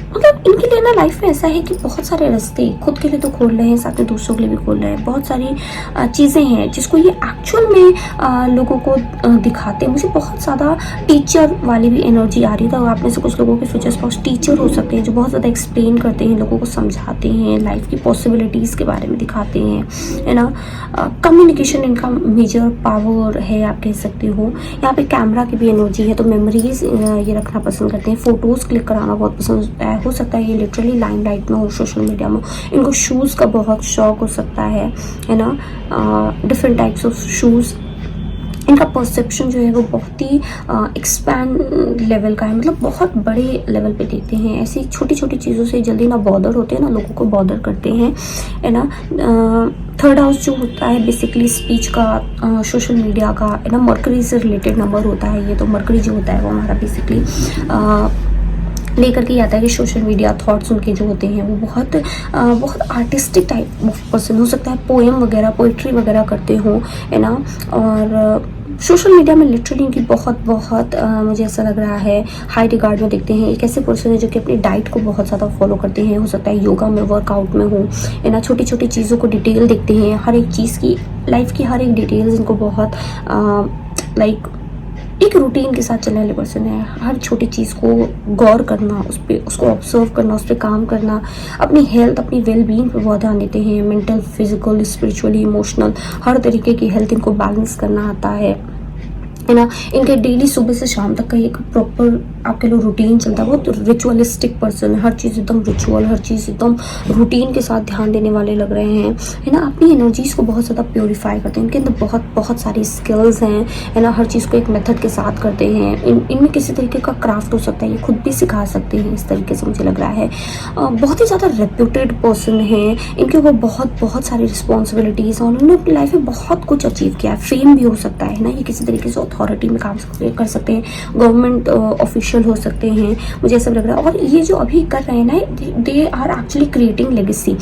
मतलब इनके लिए ना लाइफ में ऐसा है कि बहुत सारे रास्ते खुद के लिए तो खोल रहे हैं, साथ में दूसरों के लिए भी खोल रहे हैं। बहुत सारी चीज़ें हैं जिसको ये एक्चुअल में लोगों को दिखाते हैं। मुझे बहुत ज़्यादा टीचर वाली भी एनर्जी आ रही था। आप में से कुछ लोगों के फ्यूचर स्पाउस टीचर हो सकते हैं, जो बहुत ज़्यादा एक्सप्लेन करते हैं, लोगों को समझाते हैं, लाइफ की पॉसिबिलिटीज़ के बारे में दिखाते हैं, है ना। कम्युनिकेशन इनका मेजर पावर है, आप कह सकते हो। यहाँ पे कैमरा की भी एनर्जी है, तो मेमोरीज ये रखना पसंद करते हैं, फ़ोटोज़ क्लिक कराना बहुत पसंद है। हो सकता है ये लिटरली लाइमलाइट में हो, सोशल मीडिया में। इनको शूज़ का बहुत शौक हो सकता है ना। Different types of shoes. इनका परसेप्शन जो है वो बहुत ही एक्सपैंड लेवल का है, मतलब बहुत बड़े लेवल पे देखते हैं। ऐसी छोटी छोटी चीज़ों से जल्दी ना बॉदर होते हैं, ना लोगों को बॉदर करते हैं, है ना। थर्ड हाउस जो होता है बेसिकली स्पीच का, सोशल मीडिया का, है ना। मरकरी से रिलेटेड नंबर होता है ये, तो मरकरी जो होता है वो हमारा बेसिकली लेकर के आता है कि सोशल मीडिया थॉट्स उनके जो होते हैं वो बहुत आर्टिस्टिक टाइप ऑफ पर्सन हो सकता है। पोएम वगैरह, पोइट्री वगैरह करते हो, है ना। और सोशल मीडिया में लिटरली इनकी बहुत मुझे ऐसा लग रहा है हाई रिगार्ड में देखते हैं। एक ऐसे पर्सन है जो कि अपनी डाइट को बहुत ज़्यादा फॉलो करते हैं। हो सकता है योगा में, वर्कआउट में हो, है ना। छोटी छोटी चीज़ों को डिटेल देखते हैं, हर एक चीज़ की, लाइफ की हर एक डिटेल्स इनको बहुत लाइक एक रूटीन के साथ चलने वाले पर्सन है। हर छोटी चीज़ को गौर करना, उस पर उसको ऑब्जर्व करना, उस पर काम करना, अपनी हेल्थ, अपनी वेल बीइंग पर बहुत ध्यान देते हैं। मेंटल, फिजिकल, स्पिरिचुअली, इमोशनल, हर तरीके की हेल्थ इनको बैलेंस करना आता है ना। इनके डेली सुबह से शाम तक का एक प्रॉपर आपके लोग रूटीन चलता है। बहुत रिचुअलिस्टिक पर्सन है, हर चीज़ एकदम रिचुअल, हर चीज़ एकदम रूटीन के साथ ध्यान देने वाले लग रहे हैं, है ना। अपनी एनर्जीज को बहुत ज़्यादा प्योरीफाई करते हैं। इनके अंदर बहुत सारी स्किल्स हैं, है ना। हर चीज़ को एक मेथड के साथ करते हैं। इनमें किसी तरीके का क्राफ्ट हो सकता है, ये खुद भी सिखा सकते हैं, इस तरीके से मुझे लग रहा है। बहुत ही ज़्यादा रेप्यूटेड पर्सन है। इनके ऊपर बहुत सारी रिस्पॉन्सिबिलिटीज़ और उन्होंने अपनी लाइफ में बहुत कुछ अचीव किया है। फेम भी हो सकता है ना। ये किसी तरीके से अथॉरिटी में काम कर सकते हैं, गवर्नमेंट ऑफिशियल हो सकते हैं, मुझे ऐसा लग रहा है। और ये जो अभी कर रहे हैं ना, they are actually creating legacy.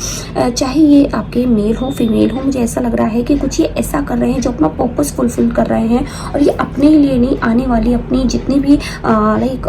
चाहे ये आपके मेल हो, फीमेल हो, मुझे ऐसा लग रहा है कि कुछ ये ऐसा कर रहे हैं जो अपना पर्पस फुलफिल कर रहे हैं। और ये अपने लिए नहीं, आने वाली अपनी जितनी भी लाइक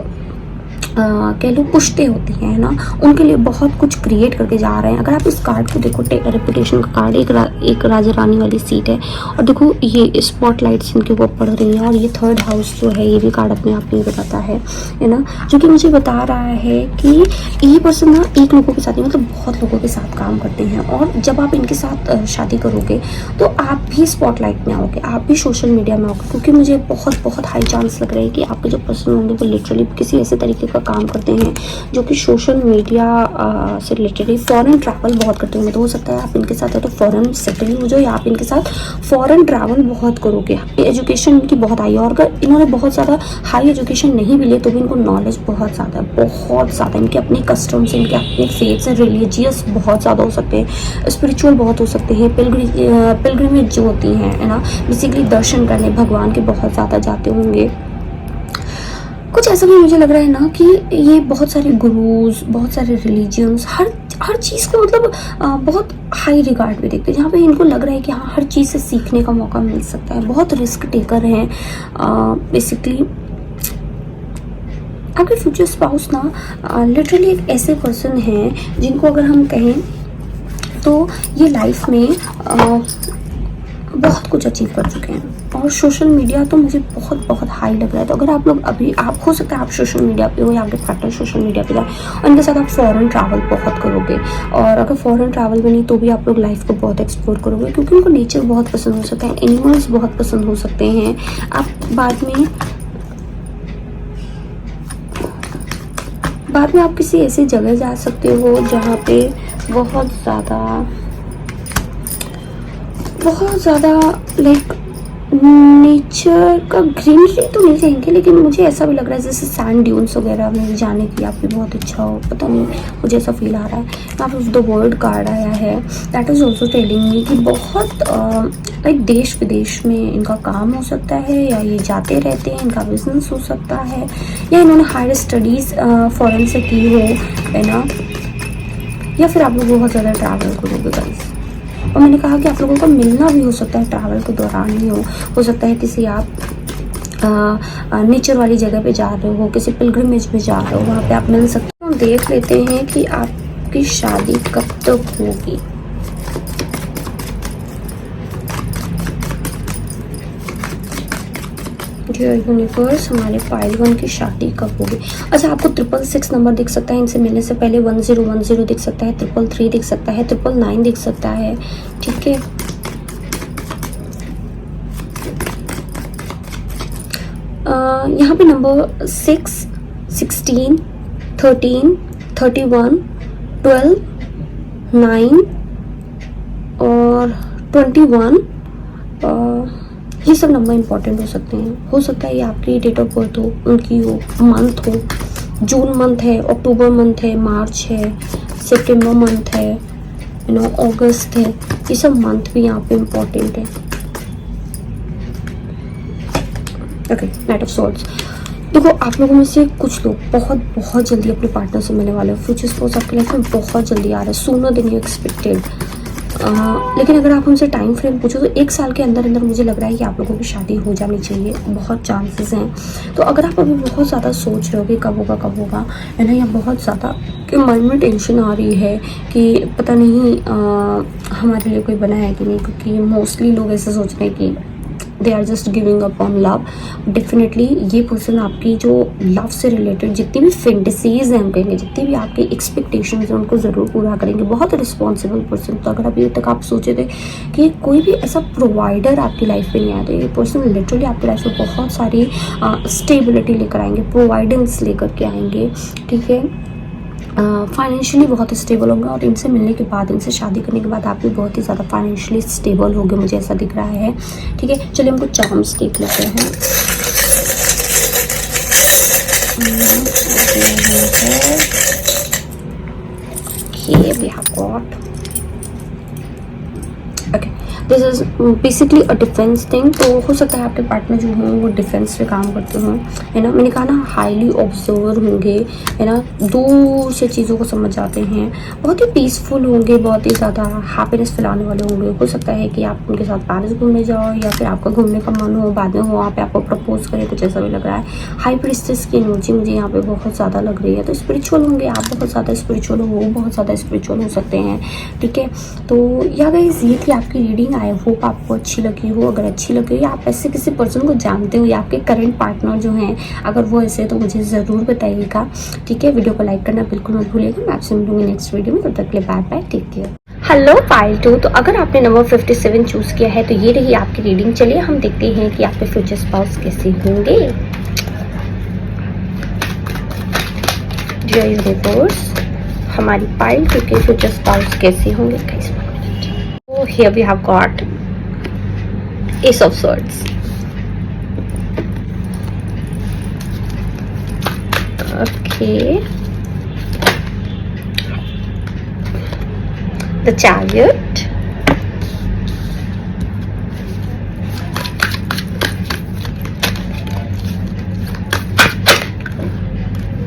कह लो पुश्ते होती हैं, है ना, उनके लिए बहुत कुछ क्रिएट करके जा रहे हैं। अगर आप इस कार्ड को देखो, रेपुटेशन का कार्ड, एक राजा रानी वाली सीट है, और देखो ये स्पॉटलाइट्स इनके ऊपर पड़ रही है। और ये थर्ड हाउस जो है, ये भी कार्ड अपने आप में बताता है ना, जो कि मुझे बता रहा है कि ये पर्सन ना एक लोगों के साथ नहीं, मतलब बहुत लोगों के साथ काम करते हैं। और जब आप इनके साथ शादी करोगे तो आप भी स्पॉटलाइट में आओगे, आप भी सोशल मीडिया में आओगे, क्योंकि मुझे बहुत हाई चांस लग रहा है कि आपके जो पर्सन होंगे वो लिटरली किसी ऐसे तरीके का काम करते हैं जो कि सोशल मीडिया से रिलेटेड है। फॉरेन ट्रैवल बहुत करते होंगे, तो हो सकता है आप इनके साथ है तो फॉरेन सेटल हो जाओ, या आप इनके साथ फॉरेन ट्रैवल बहुत करोगे। एजुकेशन इनकी बहुत हाई है, और अगर इन्होंने बहुत ज़्यादा हाई एजुकेशन नहीं भी ले तो भी इनको नॉलेज बहुत ज़्यादा इनके अपने कस्टम्स, इनके अपने फेथ से रिलीजियस बहुत ज़्यादा हो सकते हैं, स्पिरिचुअल बहुत हो सकते हैं। पिलग्रिमेज जो होती हैं, है ना, बेसिकली दर्शन करने भगवान के बहुत ज़्यादा जाते होंगे। कुछ ऐसा भी मुझे लग रहा है ना कि ये बहुत सारे गुरुज, बहुत सारे रिलीजियंस, हर चीज़ को मतलब बहुत हाई रिगार्ड में देखते हैं, जहाँ पे इनको लग रहा है कि हाँ हर चीज़ से सीखने का मौका मिल सकता है। बहुत रिस्क टेकर हैं बेसिकली। आपके फ्यूचर स्पाउस ना लिटरली एक ऐसे पर्सन हैं जिनको अगर हम कहें तो ये लाइफ में बहुत कुछ अचीव कर चुके हैं। और सोशल मीडिया तो मुझे बहुत हाई लग रहा है। तो अगर आप लोग अभी, आप हो सकता है आप सोशल मीडिया पे हो या आपके पार्टनर सोशल मीडिया पे जाए, और इनके साथ आप फॉरेन ट्रैवल बहुत करोगे। और अगर फॉरेन ट्रैवल में नहीं तो भी आप लोग लाइफ को बहुत एक्सप्लोर करोगे, क्योंकि उनको नेचर बहुत पसंद हो सकता है, एनिमल्स बहुत पसंद हो सकते हैं। आप बाद में आप किसी ऐसी जगह जा सकते हो जहाँ पे बहुत ज़्यादा लाइक नेचर का ग्रीनरी तो नहीं जाएंगे, लेकिन मुझे ऐसा भी लग रहा है जैसे सैंड ड्यून्स वगैरह में जाने की आपकी बहुत इच्छा हो, पता नहीं, मुझे ऐसा फील आ रहा है। यहाँ पे द वर्ल्ड कार्ड आया है, that is also telling me कि बहुत लाइक देश विदेश में इनका काम हो सकता है, या ये जाते रहते हैं, इनका बिजनेस हो सकता है, या इन्होंने हायर स्टडीज़ फॉरेन से की हो, है ना, या फिर आप लोग बहुत ज़्यादा ट्रैवल करोगे गाइस। और मैंने कहा कि आप लोगों का मिलना भी हो सकता है ट्रैवल के दौरान ही हो सकता है किसी आप नेचर वाली जगह पे जा रहे हो, किसी पिलग्रिमेज में जा रहे हो, वहाँ पे आप मिल सकते हो। हम देख लेते हैं कि आपकी शादी कब तक होगी। डियर यूनिवर्स, हमारे पाइल 1 की शादी कब होगी। अच्छा, आपको 666 नंबर दिख सकता है इनसे मिलने से पहले, 1010 दिख सकता है, 333 दिख सकता है, 999 दिख सकता है। ठीक है, यहाँ पे नंबर 6, 16, 13, 31, 12, 9 और 21 ये सब नंबर इम्पॉर्टेंट हो सकते हैं। हो सकता है ये आपकी डेट ऑफ बर्थ हो, उनकी हो, मंथ हो, जून मंथ है, अक्टूबर मंथ है, मार्च है, सितंबर मंथ है, अगस्त है, ये सब मंथ भी यहाँ पे इम्पॉर्टेंट है। Okay, night of swords. देखो, आप लोगों में से कुछ लोग बहुत जल्दी अपने पार्टनर से मिलने वाले हो। फ्यूचर स्पोर्ट्स आपके लाइफ में बहुत जल्दी आ रहा है, सूनर देन यू एक्सपेक्टेड। लेकिन अगर आप हमसे टाइम फ्रेम पूछो तो 1 साल के अंदर मुझे लग रहा है कि आप लोगों की शादी हो जानी चाहिए, बहुत चांसेस हैं। तो अगर आप अभी बहुत ज़्यादा सोच रहे हो कि कब होगा है ना, या बहुत ज़्यादा कि माइंड में टेंशन आ रही है कि पता नहीं हमारे लिए कोई बना है कि नहीं, क्योंकि मोस्टली लोग ऐसे सोच रहे हैं कि they are just giving up on love. Definitely ये पर्सन आपकी जो लव से रिलेटेड जितनी भी फेंटेसीज हैं, हम कहेंगे जितनी भी आपकी एक्सपेक्टेशंस हैं, उनको ज़रूर पूरा करेंगे। बहुत रिस्पॉन्सिबल पर्सन। तो अगर अभी तक आप सोचे थे कि कोई भी ऐसा प्रोवाइडर आपकी लाइफ में नहीं आया, तो ये पर्सन लिटरली आपकी लाइफ में बहुत सारी स्टेबिलिटी लेकर आएंगे, प्रोवाइडेंस लेकर के आएंगे। ठीक है, फाइनेंशियली बहुत स्टेबल होंगे और इनसे मिलने के बाद, इनसे शादी करने के बाद आप भी बहुत ही ज़्यादा फाइनेंशियली स्टेबल होंगे, मुझे ऐसा दिख रहा है। ठीक है, चलिए हम कुछ चार्म्स देख लेते हैं। Okay, we have got okay, this is basically a defence thing. तो हो सकता है आपके पार्टनर जो हों वो डिफेंस पे काम करते हों, है ना। मैंने कहा ना, हाईली ऑब्जर्वर होंगे, है ना, दूर से चीज़ों को समझ जाते हैं, बहुत ही पीसफुल होंगे, बहुत ही ज़्यादा हैप्पीनेस फैलाने वाले होंगे। हो सकता है कि आप उनके साथ पेरिस घूमने जाओ, या फिर आपका घूमने का मन हो, बाद में वो वहाँ पे आपको प्रपोज करे, कुछ ऐसा भी लग रहा है। हाई प्रीस्टेस की एनर्जी मुझे यहाँ पे बहुत ज़्यादा लग रही है। तो स्पिरिचुअल होंगे आप, बहुत ज़्यादा स्पिरिचुअल हो, बहुत ज़्यादा स्पिरिचुअल हो सकते हैं। ठीक है, तो या गाइस, ये थी आपकी रीडिंग। आई होप आपको अच्छी लगी हो। अगर अच्छी लगी, आप ऐसे किसी पर्सन को जानते हो या आपके करंट पार्टनर जो हैं, अगर वो ऐसे तो मुझे ज़रूर बताइएगा। ठीक है, वीडियो को लाइक करना बिल्कुल मत भूलिएगा। मैं आपसे मिलूंगी नेक्स्ट वीडियो में, तब तक के लिए bye bye, take care. Hello pile 2, तो अगर आपने नंबर 57 चूज किया है तो ये रही आपकी रीडिंग। चलिए हम देखते हैं कि आपके फ्यूचर स्पाउस कैसे होंगे। डियर यूनिवर्स, हमारी पाइल 2 के फ्यूचर स्पाउस कैसे होंगे। So here we have got Ace of Swords. Okay. The Chariot.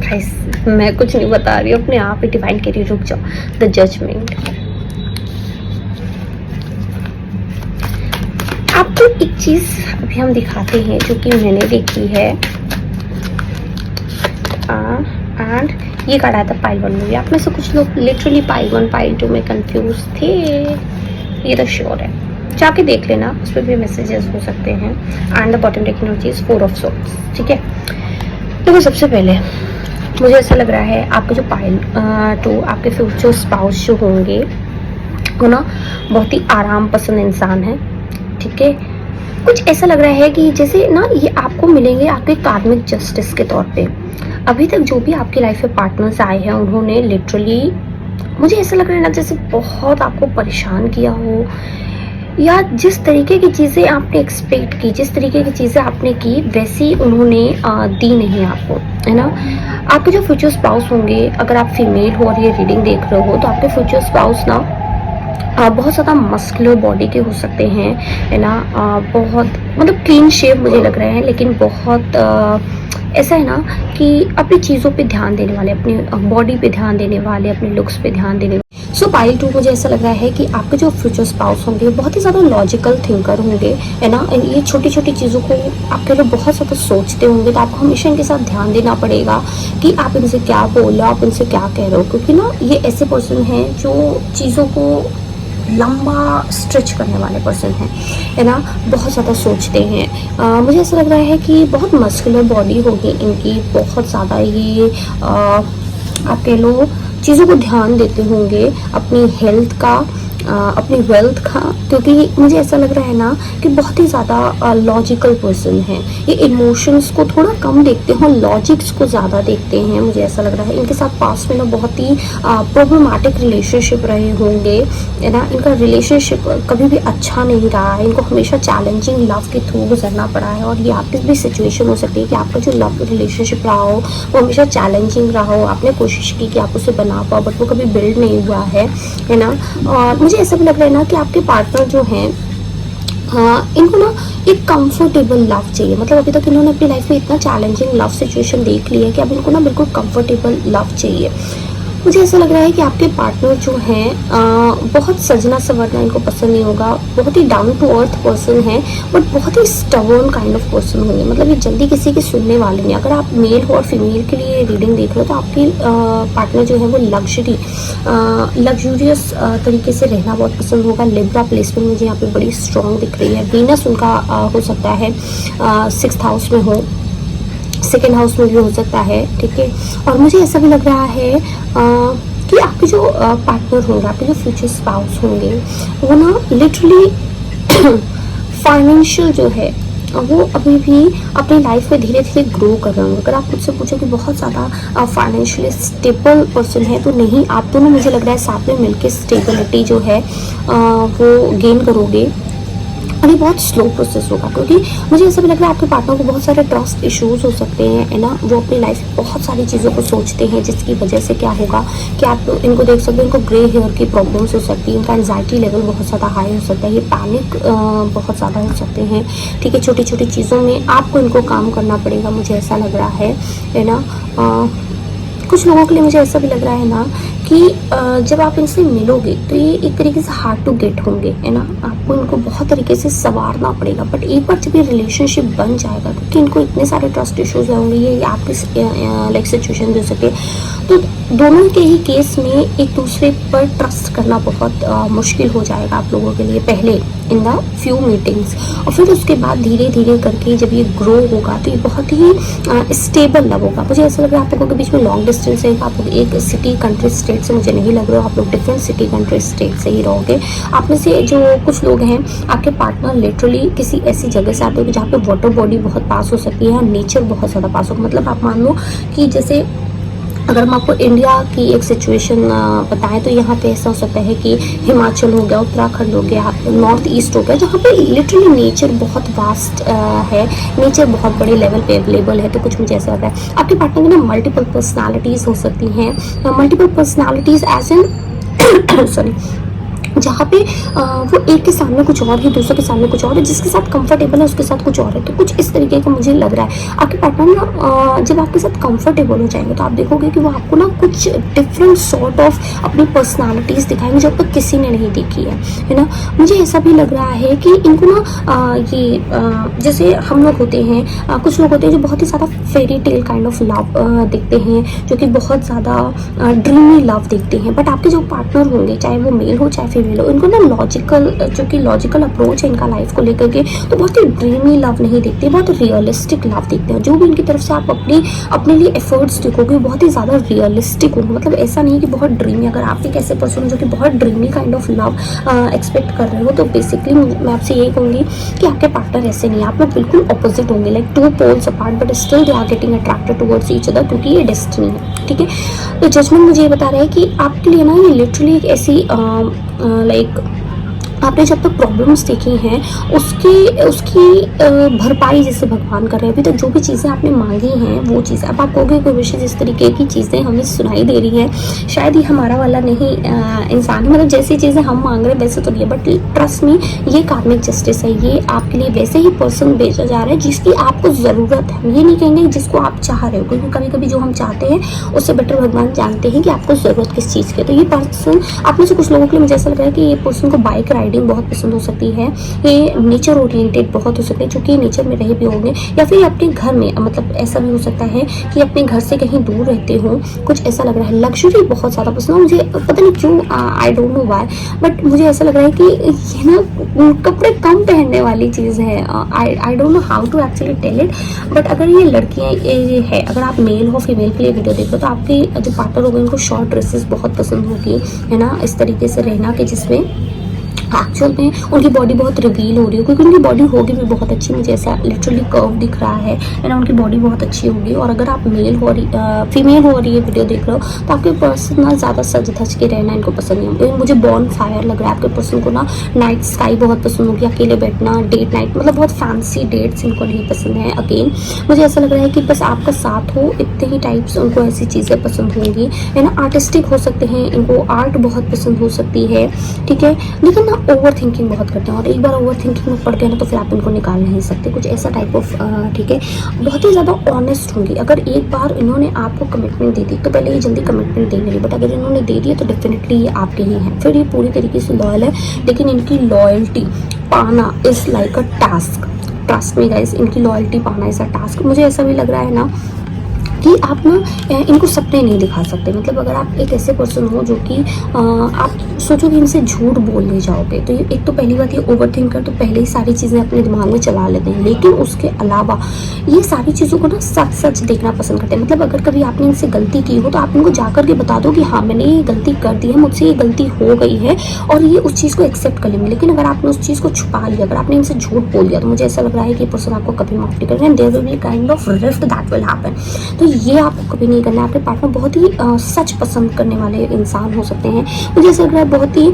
Guys, मैं कुछ नहीं बता रही हूँ, अपने आप ही डिवाइन के लिए रुक जाओ। The Judgment. आपको एक चीज अभी हम दिखाते हैं जो कि मैंने देखी है, एंड ये कार्ड आया था पाइल 1 में भी। आप में से कुछ लोग लिटरली पाइल 1 पाइल 2 में कंफ्यूज थे, ये तो श्योर है, जाके देख लेना, उस पर भी मैसेजेस हो सकते हैं। And the bottom deck energy is 4 of swords. ठीक है, देखो सबसे पहले मुझे ऐसा लग रहा है आपके जो पाइल 2 आपके फ्यूचर स्पाउस जो होंगे वो ना बहुत ही आराम पसंद इंसान है। ठीक है, कुछ ऐसा लग रहा है कि जैसे ना ये आपको मिलेंगे आपके कार्मिक जस्टिस के तौर पे। अभी तक जो भी आपकी लाइफ में पार्टनर्स आए हैं उन्होंने लिटरली, मुझे ऐसा लग रहा है ना, जैसे बहुत आपको परेशान किया हो, या जिस तरीके की चीज़ें आपने एक्सपेक्ट की, जिस तरीके की चीज़ें आपने की, वैसी उन्होंने दी नहीं आपको, है ना। आपके जो फ्यूचर स्पाउस होंगे, अगर आप फीमेल हो और ये रीडिंग देख रहे हो, तो आपके फ्यूचर स्पाउस ना बहुत ज़्यादा मस्कुलर बॉडी के हो सकते हैं, है ना। बहुत मतलब क्लीन शेप मुझे लग रहे हैं, लेकिन बहुत ऐसा है ना कि अपनी चीज़ों पे ध्यान देने वाले, अपनी बॉडी पे ध्यान देने वाले, अपने लुक्स पे ध्यान देने वाले। सो पाइल 2 मुझे ऐसा लग रहा है कि आपके जो फ्यूचर स्पाउस होंगे बहुत ही ज़्यादा लॉजिकल थिंकर होंगे, है ना। ये छोटी छोटी चीज़ों को आपके लिए बहुत ज़्यादा सोचते होंगे, तो आपको हमेशा इनके साथ ध्यान देना पड़ेगा कि आप इनसे क्या बोल रहे हो, आप इनसे क्या कह रहे हो, क्योंकि ना ये ऐसे पर्सन हैं जो चीज़ों को लंबा स्ट्रेच करने वाले पर्सन हैं, है ना। बहुत ज़्यादा सोचते हैं। मुझे ऐसा लग रहा है कि बहुत मस्कुलर बॉडी होगी इनकी, बहुत ज़्यादा ये आप कह लो चीज़ों को ध्यान देते होंगे, अपनी हेल्थ का, अपनी वेल्थ का, क्योंकि मुझे ऐसा लग रहा है ना कि बहुत ही ज़्यादा लॉजिकल पर्सन है। ये इमोशंस को थोड़ा कम देखते हैं, लॉजिक्स को ज़्यादा देखते हैं, मुझे ऐसा लग रहा है। इनके साथ पास्ट में ना बहुत ही प्रॉब्लमेटिक रिलेशनशिप रहे होंगे, है ना। इनका रिलेशनशिप कभी भी अच्छा नहीं रहा है, इनको हमेशा चैलेंजिंग लव के थ्रू गुजरना पड़ा है। और ये आपकी भी सिचुएशन हो सकती है कि आपका जो लव रिलेशनशिप रहा हो वो हमेशा चैलेंजिंग रहा हो, आपने कोशिश की कि आप उसे बना पाओ बट वो कभी बिल्ड नहीं हुआ है ना। और मुझे ऐसा भी लग रहा है ना कि आपके पार्टनर जो हैं, हाँ, इनको ना एक कंफर्टेबल लव चाहिए। मतलब अभी तक इन्होंने अपनी लाइफ में इतना चैलेंजिंग लव सिचुएशन देख लिया है कि अब इनको ना बिल्कुल कंफर्टेबल लव चाहिए। मुझे ऐसा लग रहा है कि आपके पार्टनर जो हैं बहुत सजना संवरना इनको पसंद नहीं होगा, बहुत ही डाउन टू अर्थ पर्सन है, बट बहुत ही स्टबर्न काइंड ऑफ पर्सन होंगे। मतलब ये जल्दी किसी की सुनने वाले नहीं। अगर आप मेल हो और फीमेल के लिए रीडिंग देख रहे हो तो आपकी पार्टनर जो है वो लग्जूरियस तरीके से रहना बहुत पसंद होगा। लिब्रा प्लेसमेंट मुझे यहाँ पे बड़ी स्ट्रॉन्ग दिख रही है। वीनस उनका हो सकता है 6th हाउस में हो, 2nd हाउस में भी हो सकता है, ठीक है। और मुझे ऐसा भी लग रहा है कि आपके जो पार्टनर होंगे, आपके जो फ्यूचर स्पाउस होंगे, वो ना लिटरली फाइनेंशियल जो है वो अभी भी अपनी लाइफ में धीरे धीरे ग्रो कर रहे होंगे। अगर आप मुझसे पूछो कि बहुत ज़्यादा फाइनेंशियली स्टेबल पर्सन है तो नहीं, आप दोनों मुझे लग रहा है साथ में मिलकर स्टेबिलिटी जो है वो गेन करोगे। और ये बहुत स्लो प्रोसेस होगा, क्योंकि मुझे ऐसा भी लग रहा है आपके पार्टनर को बहुत सारे ट्रस्ट इश्यूज हो सकते हैं, है ना। वो अपनी लाइफ में बहुत सारी चीज़ों को सोचते हैं, जिसकी वजह से क्या होगा कि आप इनको देख सकते हो, इनको ग्रे हेयर की प्रॉब्लम्स हो सकती है, इनका एंजाइटी लेवल बहुत ज़्यादा हाई हो सकता है, ये पैनिक बहुत ज़्यादा हो सकते हैं, ठीक है। छोटी छोटी चीज़ों में आपको इनको काम करना पड़ेगा, मुझे ऐसा लग रहा है ना। कुछ लोगों के लिए मुझे ऐसा भी लग रहा है ना कि जब आप इनसे मिलोगे तो ये एक तरीके से हार्ड टू गेट होंगे, है ना। आपको इनको बहुत तरीके से संवारना पड़ेगा, बट एक बार जब ये रिलेशनशिप बन जाएगा, क्योंकि इनको इतने सारे ट्रस्ट इश्यूज होंगे, ये आपकी लाइक सिचुएशन भी हो सकती है, तो दोनों के ही केस में एक दूसरे पर ट्रस्ट करना बहुत मुश्किल हो जाएगा आप लोगों के लिए पहले इन द फ्यू मीटिंग्स। और फिर उसके बाद धीरे धीरे करके जब ये ग्रो होगा तो ये बहुत ही स्टेबल लव होगा। मुझे ऐसा लग रहा है आप लोगों के बीच में लॉन्ग डिस्टेंस है, आप लोग एक सिटी कंट्री स्टेट से, मुझे नहीं लग रहा आप लोग डिफरेंट सिटी कंट्री स्टेट से ही रहोगे। आप में से जो कुछ लोग हैं, आपके पार्टनर लिटरली किसी ऐसी जगह से आते हो जहाँ पे वाटर बॉडी बहुत पास हो सकती है और नेचर बहुत ज़्यादा पास होगा। मतलब आप मान लो कि जैसे अगर हम आपको इंडिया की एक सिचुएशन बताएं तो यहाँ पे ऐसा हो सकता है कि हिमाचल हो गया, उत्तराखंड हो गया, नॉर्थ ईस्ट हो गया, जहाँ पे लिटरली नेचर बहुत वास्ट है, नेचर बहुत बड़े लेवल पे अवेलेबल है। तो कुछ मुझे ऐसा लग रहा है आपके पार्टनर में ना मल्टीपल पर्सनालिटीज़ हो सकती हैं, multiple personalities as an sorry, जहाँ पे वो एक के सामने कुछ और है, दूसरे के सामने कुछ और है, जिसके साथ कंफर्टेबल है उसके साथ कुछ और है। तो कुछ इस तरीके का मुझे लग रहा है आपके पार्टनर ना जब आपके साथ कंफर्टेबल हो जाएंगे तो आप देखोगे कि वो आपको ना कुछ डिफरेंट सॉर्ट ऑफ अपनी पर्सनालिटीज़ दिखाएंगे जो अब तक किसी ने नहीं देखी है ना। मुझे ऐसा भी लग रहा है कि इनको ना ये जैसे हम लोग होते हैं, कुछ लोग होते हैं जो बहुत ही ज़्यादा fairy tale kind of love देखते हैं, जो कि बहुत ज़्यादा ड्रीमी लव देखते हैं। बट आपके जो पार्टनर होंगे, चाहे वो मेल हो चाहे फीमेल हो, इनको ना लॉजिकल, जो कि लॉजिकल अप्रोच है इनका लाइफ को लेकर के, तो बहुत ही ड्रीमी लव नहीं देखते, बहुत रियलिस्टिक लव देखते हैं। जो भी इनकी तरफ से आप अपने लिए एफर्ट्स देखोगे बहुत ही ज़्यादा रियलिस्टिक होंगे। मतलब ऐसा नहीं कि बहुत ड्रीमी, अगर आप एक ऐसे पर्सन हो जो कि बहुत dreamy kind of love expect कर रहे हो तो बेसिकली मैं आपसे यही कहूँगी कि आपके पार्टनर ऐसे नहीं है, आप लोग बिल्कुल ऑपोजिट होंगे, like two poles apart, but still they are getting attracted towards each other, क्योंकि ये डेस्टिनी है, ठीक है। तो जजमेंट मुझे ये बता रहा है कि आपके लिए ना ये लिटरली एक ऐसी लाइक आपने जब तक प्रॉब्लम्स देखी हैं उसकी उसकी भरपाई जैसे भगवान कर रहे हैं। अभी तक जो भी चीज़ें आपने मांगी हैं वो चीज़ अब आप कहोगे कोई विशेष इस तरीके की चीज़ें हमें सुनाई दे रही हैं, शायद ये हमारा वाला नहीं इंसान है, मतलब जैसी चीज़ें हम मांग रहे हैं वैसे तो नहीं है, बट ट्रस्ट मी ये कार्मिक जस्टिस है। ये आपके लिए वैसे ही पर्सन भेजा जा रहा है जिसकी आपको ज़रूरत है। ये नहीं कहेंगे जिसको आप चाह रहे हो, क्योंकि कभी कभी जो हम चाहते हैं उससे बेटर भगवान जानते हैं कि आपको ज़रूरत किस चीज़ की है। तो ये पर्सन आप में से कुछ लोगों के लिए मुझे ऐसा लग रहा है कि ये पर्सन को बाइक राइडिंग बहुत पसंद हो सकती है, ये नेचर ओरिएंटेड बहुत हो सकते हैं, चूँकि नेचर में रहे भी होंगे, या फिर अपने घर में, मतलब ऐसा भी हो सकता है कि अपने घर से कहीं दूर रहते हो, कुछ ऐसा लग रहा है। लग्जरी बहुत ज़्यादा पसंद है मुझे, पता नहीं क्यों, आई डोंट नो व्हाई, बट मुझे ऐसा लग रहा है कि ये ना कपड़े कम पहनने वाली चीज़ है। I don't know how to actually tell it, but अगर ये लड़कियाँ ये है, अगर आप मेल हो फीमेल के लिए वीडियो देख रहे हो तो आपके जो पार्टनर होंगे उनको शॉर्ट ड्रेसेस बहुत पसंद होगी, है ना, इस तरीके से रहना कि जिसमें एक्चुअल में उनकी बॉडी बहुत रिवील हो रही है, क्योंकि उनकी बॉडी होगी भी बहुत अच्छी, मुझे ऐसा लिटरली कर्व दिख रहा है ना, उनकी बॉडी बहुत अच्छी होगी। और अगर आप मेल हो रही फीमेल हो रही है वीडियो देख रहे हो तो आपके पर्सन ना ज़्यादा सज धज के रहना इनको पसंद नहीं होगा। मुझे बॉर्न फायर लग रहा है आपके पर्सन को ना, नाइट स्काई बहुत पसंद होगी, अकेले बैठना, डेट नाइट, मतलब बहुत फैंसी डेट्स इनको नहीं पसंद है। अगेन मुझे ऐसा लग रहा है कि बस आपका साथ हो, इतने ही टाइप्स उनको ऐसी चीज़ें पसंद होंगी, है ना। आर्टिस्टिक हो सकते हैं, इनको आर्ट बहुत पसंद हो सकती है, ठीक है, लेकिन ना ओवर थिंकिंग बहुत करते हैं, और एक बार ओवर थिंकिंग में पड़ गए ना तो फिर आप इनको निकाल नहीं सकते, कुछ ऐसा टाइप ऑफ, ठीक है। बहुत ही ज़्यादा ऑनेस्ट होंगी। अगर एक बार इन्होंने आपको कमिटमेंट दे दी तो पहले ये जल्दी कमिटमेंट देंगे नहीं, बट अगर इन्होंने दे दिया तो डेफिनेटली ये आपके ही हैं, फिर ये पूरी तरीके से लॉयल है। लेकिन इनकी लॉयल्टी पाना is like a task, trust me guys, इनकी लॉयल्टी पाना इज़ अ टास्क। मुझे ऐसा भी लग रहा है ना कि आप ना इनको सपने नहीं दिखा सकते, मतलब अगर आप एक ऐसे पर्सन हो जो कि आप सोचो कि इनसे झूठ बोलने जाओगे तो ये एक तो पहली बात ये ओवर थिंकर तो पहले ही सारी चीज़ें अपने दिमाग में चला लेते हैं, लेकिन उसके अलावा ये सारी चीज़ों को ना सच सच देखना पसंद करते हैं। मतलब अगर कभी आपने इनसे गलती की हो तो आप इनको जाकर के बता दो कि हाँ मैंने ये गलती कर दी है, मुझसे ये गलती हो गई है, और ये उस चीज़ को एक्सेप्ट कर लेंगे। लेकिन अगर आपने उस चीज़ को छुपा लिया, अगर आपने इनसे झूठ बोल दिया तो मुझे ऐसा लग रहा है कि पर्सन आपको कभी माफ नहीं करेंगे, there will be kind of rift that will happen. तो ये आपको कभी नहीं करना है। आपके पार्टनर बहुत ही सच पसंद करने वाले इंसान हो सकते हैं, मुझे ऐसा लग रहा है बहुत ही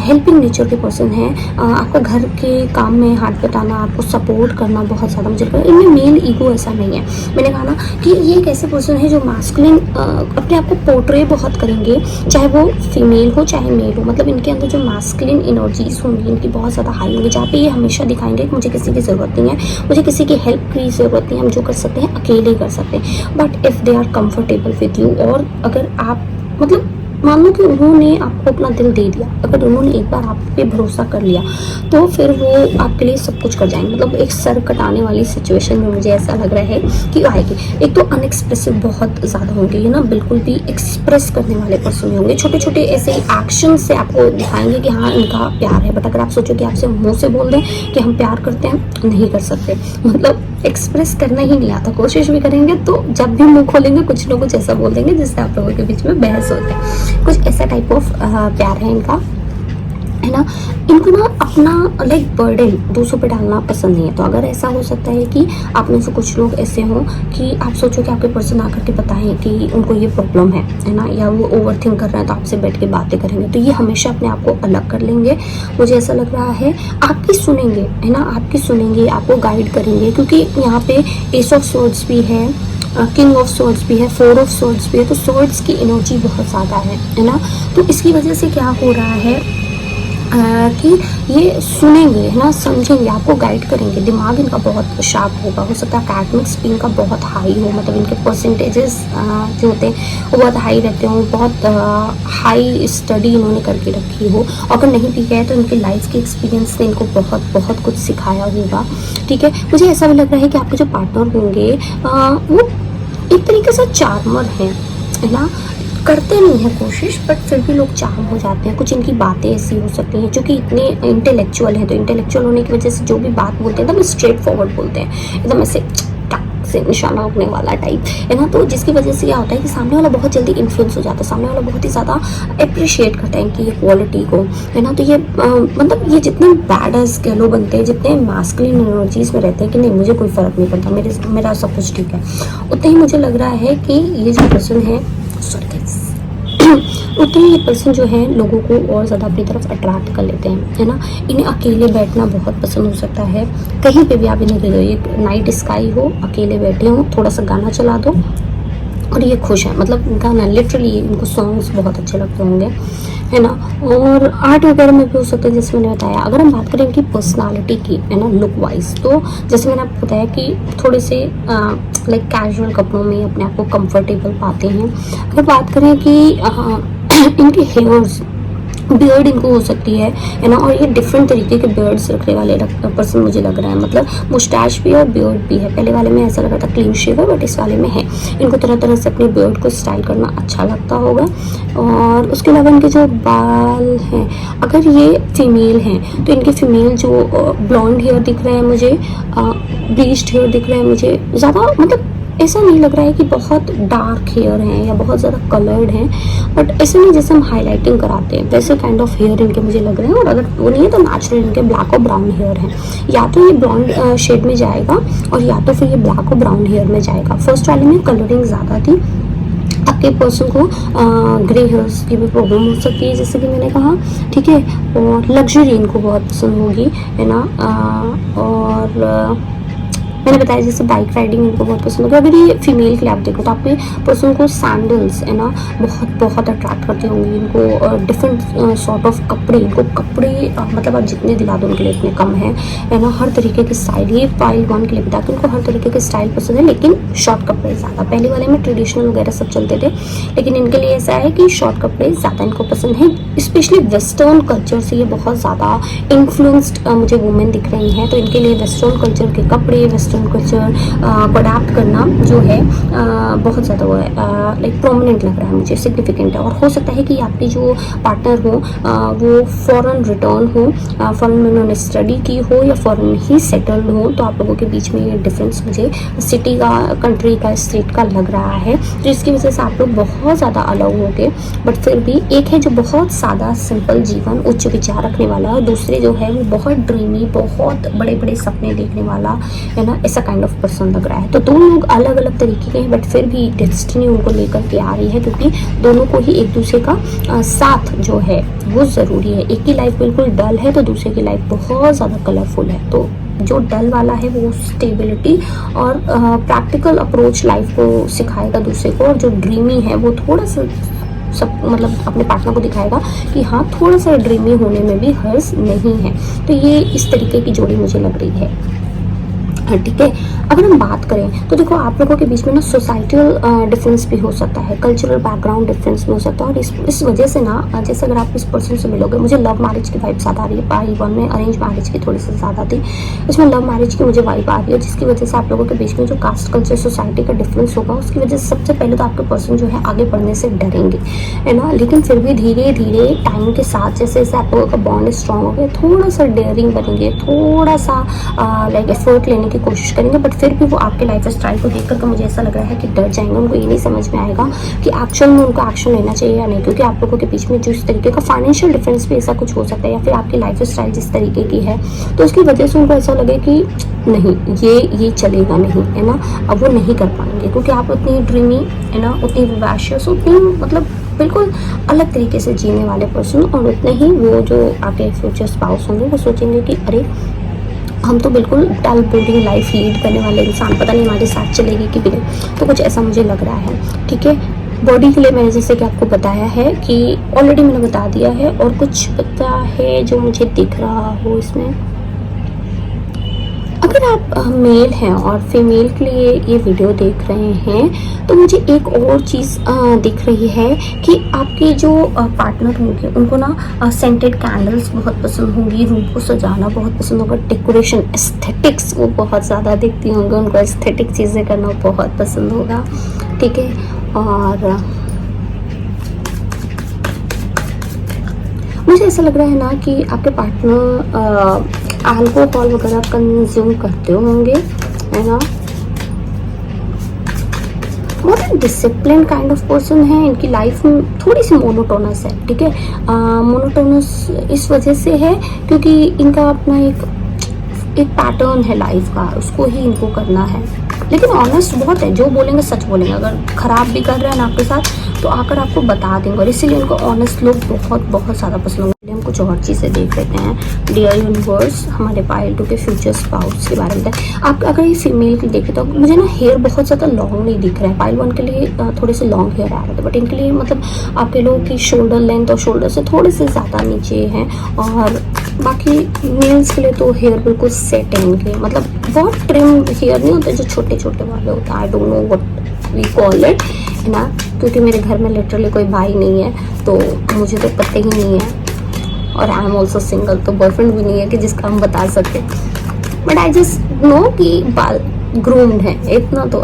हेल्पिंग नेचर के पर्सन हैं, आपका घर के काम में हाथ बटाना, आपको सपोर्ट करना बहुत ज़्यादा, मुझे लगता है इनमें मेल ईगो ऐसा नहीं है। मैंने कहा ना कि ये एक ऐसे पर्सन है जो मास्कुलिन अपने आप को पोर्ट्रे बहुत करेंगे, चाहे वो फीमेल हो चाहे मेल हो, मतलब इनके अंदर जो मास्कुलिन एनर्जीज होंगी इनकी बहुत ज़्यादा हाई होंगी, जहाँ पे ये हमेशा दिखाएंगे कि मुझे किसी की ज़रूरत नहीं है, मुझे किसी की हेल्प की ज़रूरत नहीं है, हम जो कर सकते हैं अकेले कर सकते हैं। But if they are comfortable with you, और अगर आप मतलब मान लो कि उन्होंने आपको अपना दिल दे दिया, अगर उन्होंने एक बार आप पे भरोसा कर लिया तो फिर वो आपके लिए सब कुछ कर जाएंगे। मतलब एक सर कटाने वाली सिचुएशन में मुझे ऐसा लग रहा है कि आएगी। एक तो अनएक्सप्रेसिव बहुत ज़्यादा होंगे, ये ना बिल्कुल भी एक्सप्रेस करने वाले पर्सन होंगे, छोटे छोटे ऐसे एक्शन से आपको दिखाएंगे कि हाँ इनका प्यार है। बट अगर आप सोचो कि आपसे मुँह से बोल दें कि हम प्यार करते हैं, नहीं कर सकते, मतलब एक्सप्रेस करना ही नहीं आता, कोशिश भी करेंगे तो जब भी मुंह खोलेंगे कुछ ना कुछ ऐसा बोल देंगे जिससे आप लोगों के बीच में बहस हो जाए। कुछ ऐसा टाइप ऑफ प्यार है इनका, है ना। इनको ना अपना लाइक बर्डन दूसरों पे डालना पसंद नहीं है। तो अगर ऐसा हो सकता है कि आप में से कुछ लोग ऐसे हों कि आप सोचो कि आपके पर्सन आकर के बताएं कि उनको ये प्रॉब्लम है ना, या वो ओवर थिंक कर रहे हैं तो आपसे बैठ के बातें करेंगे, तो ये हमेशा अपने आप को अलग कर लेंगे। मुझे ऐसा लग रहा है आपकी सुनेंगे, है ना, आपकी सुनेंगे, आपको गाइड करेंगे, क्योंकि यहाँ पे एस ऑफ सोर्ड्स भी है, किंग ऑफ सोर्ड्स भी है, 4 ऑफ सोर्ड्स भी है, तो सोर्ड्स की एनर्जी बहुत ज़्यादा है ना। तो इसकी वजह से क्या हो रहा है कि ये सुनेंगे, है ना, समझेंगे, आपको गाइड करेंगे, दिमाग इनका बहुत शार्प होगा। हो सकता है अकेडमिक्स भी इनका बहुत हाई हो, मतलब इनके परसेंटेजेस जो होते हैं वो बहुत हाई रहते हो, बहुत हाई स्टडी इन्होंने करके रखी हो। अगर नहीं भी है तो इनके लाइफ के एक्सपीरियंस ने इनको बहुत बहुत कुछ सिखाया होगा, ठीक है। मुझे ऐसा भी लग रहा है कि आपके जो पार्टनर होंगे वो एक तरीके से चार्मर है ना, करते नहीं है कोशिश बट फिर भी लोग चार्म हो जाते हैं। कुछ इनकी बातें ऐसी हो सकती हैं, क्योंकि इतने इंटेलेक्चुअल हैं, तो इंटेलेक्चुअल होने की वजह से जो भी बात बोलते हैं एकदम स्ट्रेट फॉरवर्ड बोलते हैं, एकदम ऐसे टक से निशाना लगने वाला टाइप, है ना। तो जिसकी वजह से क्या होता है कि सामने वाला बहुत जल्दी इन्फ्लुएंस हो जाता है, सामने वाला बहुत ही ज़्यादा अप्रिशिएट करता है इनकी ये क्वालिटी को, है ना। तो ये मतलब ये जितने बैडर्स कह लो बनते हैं, जितने मास्कुलिन एनर्जीज में रहते हैं कि नहीं मुझे कोई फ़र्क नहीं पड़ता, मेरा सब कुछ ठीक है, उतना ही मुझे लग रहा है कि ये जो पर्सन है, सॉरी गाइस उतने ही ये पर्सन जो है लोगों को और ज़्यादा अपनी तरफ अट्रैक्ट कर लेते हैं, है ना। इन्हें अकेले बैठना बहुत पसंद हो सकता है, कहीं पे भी आप इन्हें दे दो, एक नाइट स्काई हो, अकेले बैठे हो, थोड़ा सा गाना चला दो और ये खुश है। मतलब गाना लिटरली इनको सॉन्ग्स बहुत अच्छे लगते होंगे, है ना। और आर्ट वगैरह में भी हो सकता है, जैसे मैंने बताया। अगर हम बात करें इनकी पर्सनालिटी की, है ना, लुक वाइज, तो जैसे मैंने आपको बताया कि थोड़े से लाइक कैजुअल कपड़ों में अपने आप को कंफर्टेबल पाते हैं। अगर बात करें कि इनके हेयर्स, बियर्ड इनको हो सकती है ना। और ये डिफरेंट तरीके के बियर्ड्स रखने वाले पर्सन मुझे लग रहा है, मतलब मुस्टैच भी है और बियर्ड भी है। पहले वाले में ऐसा लग रहा था क्लीन शेव है, बट इस वाले में है। इनको तरह तरह से अपने बियर्ड को स्टाइल करना अच्छा लगता होगा। और उसके अलावा इनके जो बाल हैं, अगर ये फीमेल हैं तो इनके फीमेल जो ब्लॉन्ड हेयर दिख रहे हैं मुझे, ब्लीच्ड हेयर दिख रहे हैं मुझे, ज़्यादा मतलब ऐसा नहीं लग रहा है कि बहुत डार्क हेयर हैं या बहुत ज़्यादा कलर्ड हैं, बट ऐसे नहीं जैसे हम हाईलाइटिंग कराते हैं वैसे काइंड ऑफ हेयर इनके मुझे लग रहे हैं। और अगर वो नहीं है तो नेचुरल इनके ब्लैक और ब्राउन हेयर हैं। या तो ये ब्लॉन्ड शेड में जाएगा और या तो फिर ये ब्लैक और ब्राउन हेयर में जाएगा। फर्स्ट वाले में कलरिंग ज़्यादा थी। आपके पर्सन को ग्रे हेयर्स की भी प्रॉब्लम हो सकती है, जैसे कि मैंने कहा, ठीक है। और लग्जरी इनको बहुत पसंद होगी, है ना। और मैंने बताया जैसे बाइक राइडिंग इनको बहुत पसंद होगा। अगर ये फीमेल के लिए आप देखो तो आपके पर्सन को सैंडल्स, है ना, बहुत बहुत अट्रैक्ट करते होंगे। इनको डिफरेंट सॉर्ट ऑफ कपड़े, इनको कपड़े मतलब आप जितने दिला दो उनके लिए इतने कम है ना। हर तरीके के स्टाइल, ये पाइल वन के लिए बता कि उनको हर तरीके के स्टाइल पसंद है, लेकिन शॉर्ट कपड़े ज़्यादा। पहले वाले में ट्रेडिशनल वगैरह सब चलते थे, लेकिन इनके लिए ऐसा है कि शॉर्ट कपड़े ज़्यादा इनको पसंद है। स्पेशली वेस्टर्न कल्चर से ये बहुत ज़्यादा इन्फ्लुएंस्ड मुझे वुमेन दिख रही हैं, तो इनके लिए वेस्टर्न कल्चर के कपड़े, वेस्टर्न कल्चर को अडाप्ट करना जो है बहुत ज़्यादा वो है, लाइक प्रोमिनेंट लग रहा है मुझे, सिग्निफिकेंट है। और हो सकता है कि आपके जो पार्टनर हो वो फॉरेन रिटर्न हो, फॉरेन में उन्होंने स्टडी की हो या फॉरेन ही सेटल्ड हो, तो आप लोगों के बीच में ये डिफरेंस मुझे सिटी का, कंट्री का, स्टेट का लग रहा है। तो इसकी वजह से आप लोग बहुत ज़्यादा अलग हो गए। बट फिर भी एक है जो बहुत सादा सिंपल जीवन, उच्च विचार रखने वाला, और दूसरे जो है वो बहुत ड्रीमी, बहुत बड़े बड़े सपने देखने वाला, है ना, ऐसा काइंड ऑफ पर्सन लग रहा है। तो दोनों लोग अलग अलग तरीके के हैं, बट फिर भी डेस्टिनी उनको लेकर के आ रही है, क्योंकि दोनों को ही एक दूसरे का साथ जो है वो ज़रूरी है। एक की लाइफ बिल्कुल डल है तो दूसरे की लाइफ बहुत ज़्यादा कलरफुल है। तो जो डल वाला है वो स्टेबिलिटी और प्रैक्टिकल अप्रोच लाइफ को सिखाएगा दूसरे को, और जो ड्रीमी है वो थोड़ा सा सब मतलब अपने पार्टनर को दिखाएगा कि हाँ, थोड़ा सा ड्रीमी होने में भी हर्ज नहीं है। तो ये इस तरीके की जोड़ी मुझे लग रही है, ठीक है। अगर हम बात करें तो देखो आप लोगों के बीच में ना सोसाइटल डिफरेंस भी हो सकता है, कल्चरल बैकग्राउंड डिफरेंस भी हो सकता है। और इस वजह से ना, जैसे अगर आप इस पर्सन से मिलोगे, मुझे लव मैरिज की वाइब ज़्यादा आ रही है। पार्ट वन में अरेंज मैरिज की थोड़ी सी ज़्यादा थी, इसमें लव मैरिज की मुझे वाइब आ रही है, जिसकी वजह से आप लोगों के बीच में जो कास्ट कल्चर सोसाइटी का डिफरेंस होगा, उसकी वजह से सबसे पहले तो आपके पर्सन जो है आगे बढ़ने से डरेंगे, है ना। लेकिन फिर भी धीरे धीरे टाइम के साथ जैसे जैसे आप लोगों का बॉन्ड स्ट्रॉन्ग हो गया, थोड़ा सा डेयरिंग बनेंगे, थोड़ा सा लाइक एफर्ट लेने की कोशिश करेंगे। बट फिर भी वो आपके लाइफ स्टाइल को देख करके मुझे ऐसा लग रहा है कि डर जाएंगे। उनको ये नहीं समझ में आएगा कि एक्चुअल में उनको एक्शन लेना चाहिए या नहीं, क्योंकि आप लोगों के बीच में जो इस तरीके का फाइनेंशियल डिफरेंस भी ऐसा कुछ हो सकता है, या फिर आपकी लाइफ स्टाइल जिस तरीके की है, तो उसकी वजह से उनको ऐसा लगे कि नहीं, ये चलेगा नहीं, है ना। अब वो नहीं कर पाएंगे, क्योंकि आप उतनी ड्रीमी, है ना, उतनी विवाशियस, उतनी मतलब बिल्कुल अलग तरीके से जीने वाले पर्सन। और उतने ही वो जो आपके फ्यूचर स्पाउस होंगे वो सोचेंगे कि अरे, हम तो बिल्कुल डल बोरिंग लाइफ लीड करने वाले इंसान, पता नहीं हमारे साथ चलेगी कि नहीं। तो कुछ ऐसा मुझे लग रहा है, ठीक है। बॉडी के लिए मैंने जैसे कि आपको बताया है कि ऑलरेडी मैंने बता दिया है, और कुछ पता है जो मुझे दिख रहा हो इसमें। अगर आप मेल हैं और फीमेल के लिए ये वीडियो देख रहे हैं, तो मुझे एक और चीज़ दिख रही है कि आपके जो पार्टनर होंगे उनको ना सेंटेड कैंडल्स बहुत पसंद होंगी, रूम को सजाना बहुत पसंद होगा, डेकोरेशन, एस्थेटिक्स वो बहुत ज़्यादा देखती होंगे, उनको एस्थेटिक चीज़ें करना बहुत पसंद होगा, ठीक है। और मुझे ऐसा लग रहा है ना कि आपके पार्टनर अल्कोहल वगैरह कंज्यूम करते होंगे, है ना। बहुत डिसिप्लिन काइंड ऑफ पर्सन है। इनकी लाइफ में थोड़ी सी मोनोटोनस है, ठीक है। मोनोटोनस इस वजह से है क्योंकि इनका अपना एक पैटर्न है लाइफ का, उसको ही इनको करना है। लेकिन ऑनेस्ट बहुत है, जो बोलेंगे सच बोलेंगे। अगर ख़राब भी कर रहे हैं ना आपके साथ तो आकर आपको बता देंगे, और इसीलिए उनको ऑनेस्ट लोग बहुत बहुत ज़्यादा पसंद होंगे। हम कुछ और चीज़ें देख लेते हैं। डियर यूनिवर्स, हमारे पायल 2 के फ्यूचर स्पाउस के बारे में बताएं। आप अगर ये फीमेल की देखें तो मुझे ना हेयर बहुत ज़्यादा लॉन्ग नहीं दिख रहा है। पायल 1 के लिए थोड़े से लॉन्ग हेयर आ रहे थे, बट इनके लिए मतलब आपके लोगों की शोल्डर लेंथ और शोल्डर से थोड़े से ज़्यादा नीचे हैं। और बाकी मेल्स के लिए तो हेयर बिल्कुल सेट है इनके, मतलब बहुत ट्रिम हेयर नहीं होते जो छोटे छोटे वाले होते हैं। I don't know what we call it, है ना, क्योंकि मेरे घर में लिटरली कोई भाई नहीं है तो मुझे तो पता ही नहीं है, और आई एम ऑल्सो सिंगल, तो बॉयफ्रेंड भी नहीं है कि जिसका हम बता सके। बट आई जस्ट नो कि बाल ग्रूम्ड है इतना तो।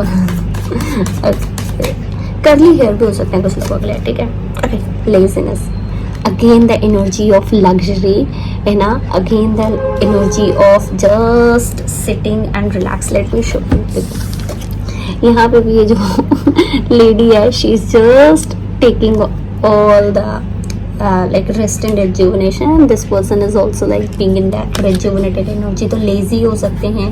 कर्ली हेयर भी हो सकते हैं कुछ लोगों के लिए, ठीक है। Okay, laziness, again the energy of luxury, है ना, again the energy of just sitting and relax. Let me show you. यहाँ पे भी ये जो लेडी है, she is just taking all the like rest and rejuvenation. This person is also like being in that rejuvenated energy. तो lazy हो सकते हैं,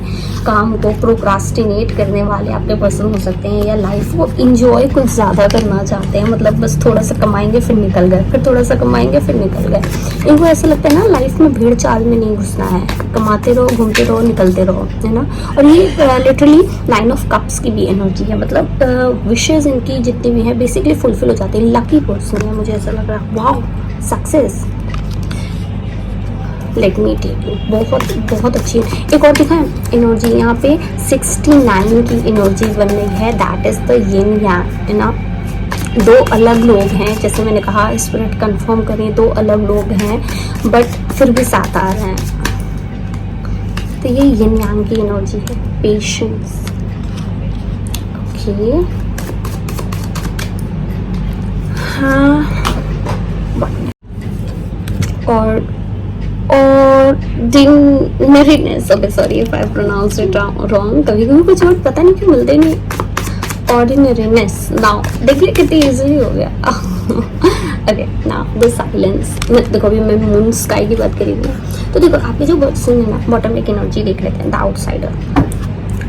काम को procrastinate करने वाले आपके पर्सन हो सकते हैं, या लाइफ को enjoy कुछ ज़्यादा करना चाहते हैं। मतलब बस थोड़ा सा कमाएंगे फिर निकल गए, फिर थोड़ा सा कमाएंगे फिर निकल गए। इनको ऐसा लगता है ना लाइफ में भीड़ चाल में नहीं घुसना है, कमाते रहो, घूमते रहो, निकलते रहो, है ना। और ये लिटरली 9 ऑफ कप्स की भी एनर्जी है, मतलब विशेज इनकी जितनी भी है बेसिकली फुलफिल हो जाती है। लकी पर्सन है, मुझे ऐसा लग रहा है। Wow, success, let me take you, बहुत बहुत अच्छी। एक और दिखाएं एनर्जी, यहाँ पे 69 की एनर्जी बन रही है। दैट इज द यिन यांग, है ना। 2 अलग लोग हैं, जैसे मैंने कहा स्पिरिट कंफर्म करें, 2 अलग लोग हैं बट फिर भी साथ आ रहे हैं। तो ये यिन यांग की एनर्जी है। पेशेंस, ओके, हाँ, और डिनरीनेस, okay sorry if I pronounce it wrong, कभी कभी कुछ वर्ड पता नहीं क्यों मिलते नहीं। ऑर्डिनरीनेस, नाउ देखिए कितनी इजीली हो गया। Okay, now the silence. देखो अभी मैं मून स्काई की बात करी थी, तो देखो आपके जो पर्सन है ना, बॉटम एक एनर्जी देख लेते हैं, द आउटसाइडर।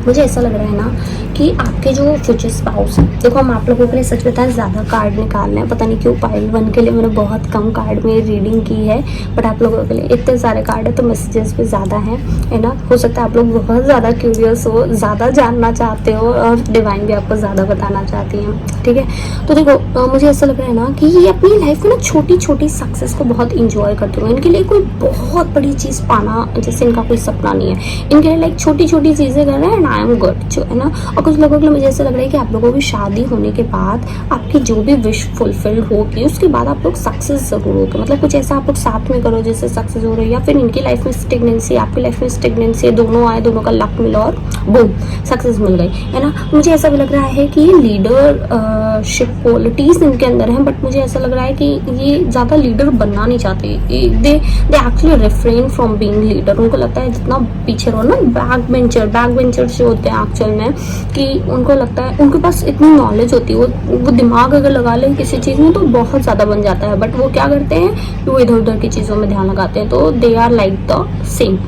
मुझे ऐसा लग रहा है ना कि आपके जो फ्यूचर स्पाउस हैं, देखो हम आप लोगों के लिए सच बताएं ज़्यादा कार्ड निकाल रहे हैं, पता नहीं क्यों। पाइल 1 के लिए मैंने बहुत कम कार्ड में रीडिंग की है, बट आप लोगों के लिए इतने सारे कार्ड है तो मैसेजेस भी ज़्यादा हैं, है ना। हो सकता है आप लोग बहुत ज़्यादा क्यूरियस हो, ज़्यादा जानना चाहते हो, और डिवाइन भी आपको ज़्यादा बताना चाहती हैं, ठीक है। तो देखो मुझे ऐसा लग रहा है ना कि ये अपनी लाइफ में ना छोटी छोटी सक्सेस को बहुत इंजॉय करते हो। इनके लिए कोई बहुत बड़ी चीज़ पाना जैसे इनका कोई सपना नहीं है। इनके लिए लाइक छोटी छोटी चीज़ें कर रहे हैं, आई एम गुड, जो है ना। और कुछ लोगों के लिए मुझे ऐसा लग रहा है कि आप लोगों की शादी होने के बाद आपकी जो भी विश फुलफिल होगी उसके बाद आप लोग सक्सेस जरूर होगे। मतलब कुछ ऐसा आप लोग साथ में करो जैसे सक्सेस हो रही है, या फिर इनकी लाइफ में स्टेगनेंसी, आपकी लाइफ में स्टेगनेंसी, दोनों आए, दोनों का लक मिला और बूम सक्सेस मिल गई, है ना। मुझे ऐसा भी लग रहा है कि ये लीडरशिप क्वालिटीज इनके अंदर हैं, बट मुझे ऐसा लग रहा है कि ये ज़्यादा लीडर बनना नहीं चाहते। They actually refrain from being leader. उनको लगता है जितना पीछे रहो ना, बैक बेंचर जो होते हैं एक्चुअल में, कि उनको लगता है उनके पास इतनी नॉलेज होती है, वो दिमाग अगर लगा ले किसी चीज़ में तो बहुत ज़्यादा बन जाता है, बट वो क्या करते हैं कि वो इधर उधर की चीज़ों में ध्यान लगाते हैं। तो they are like the same.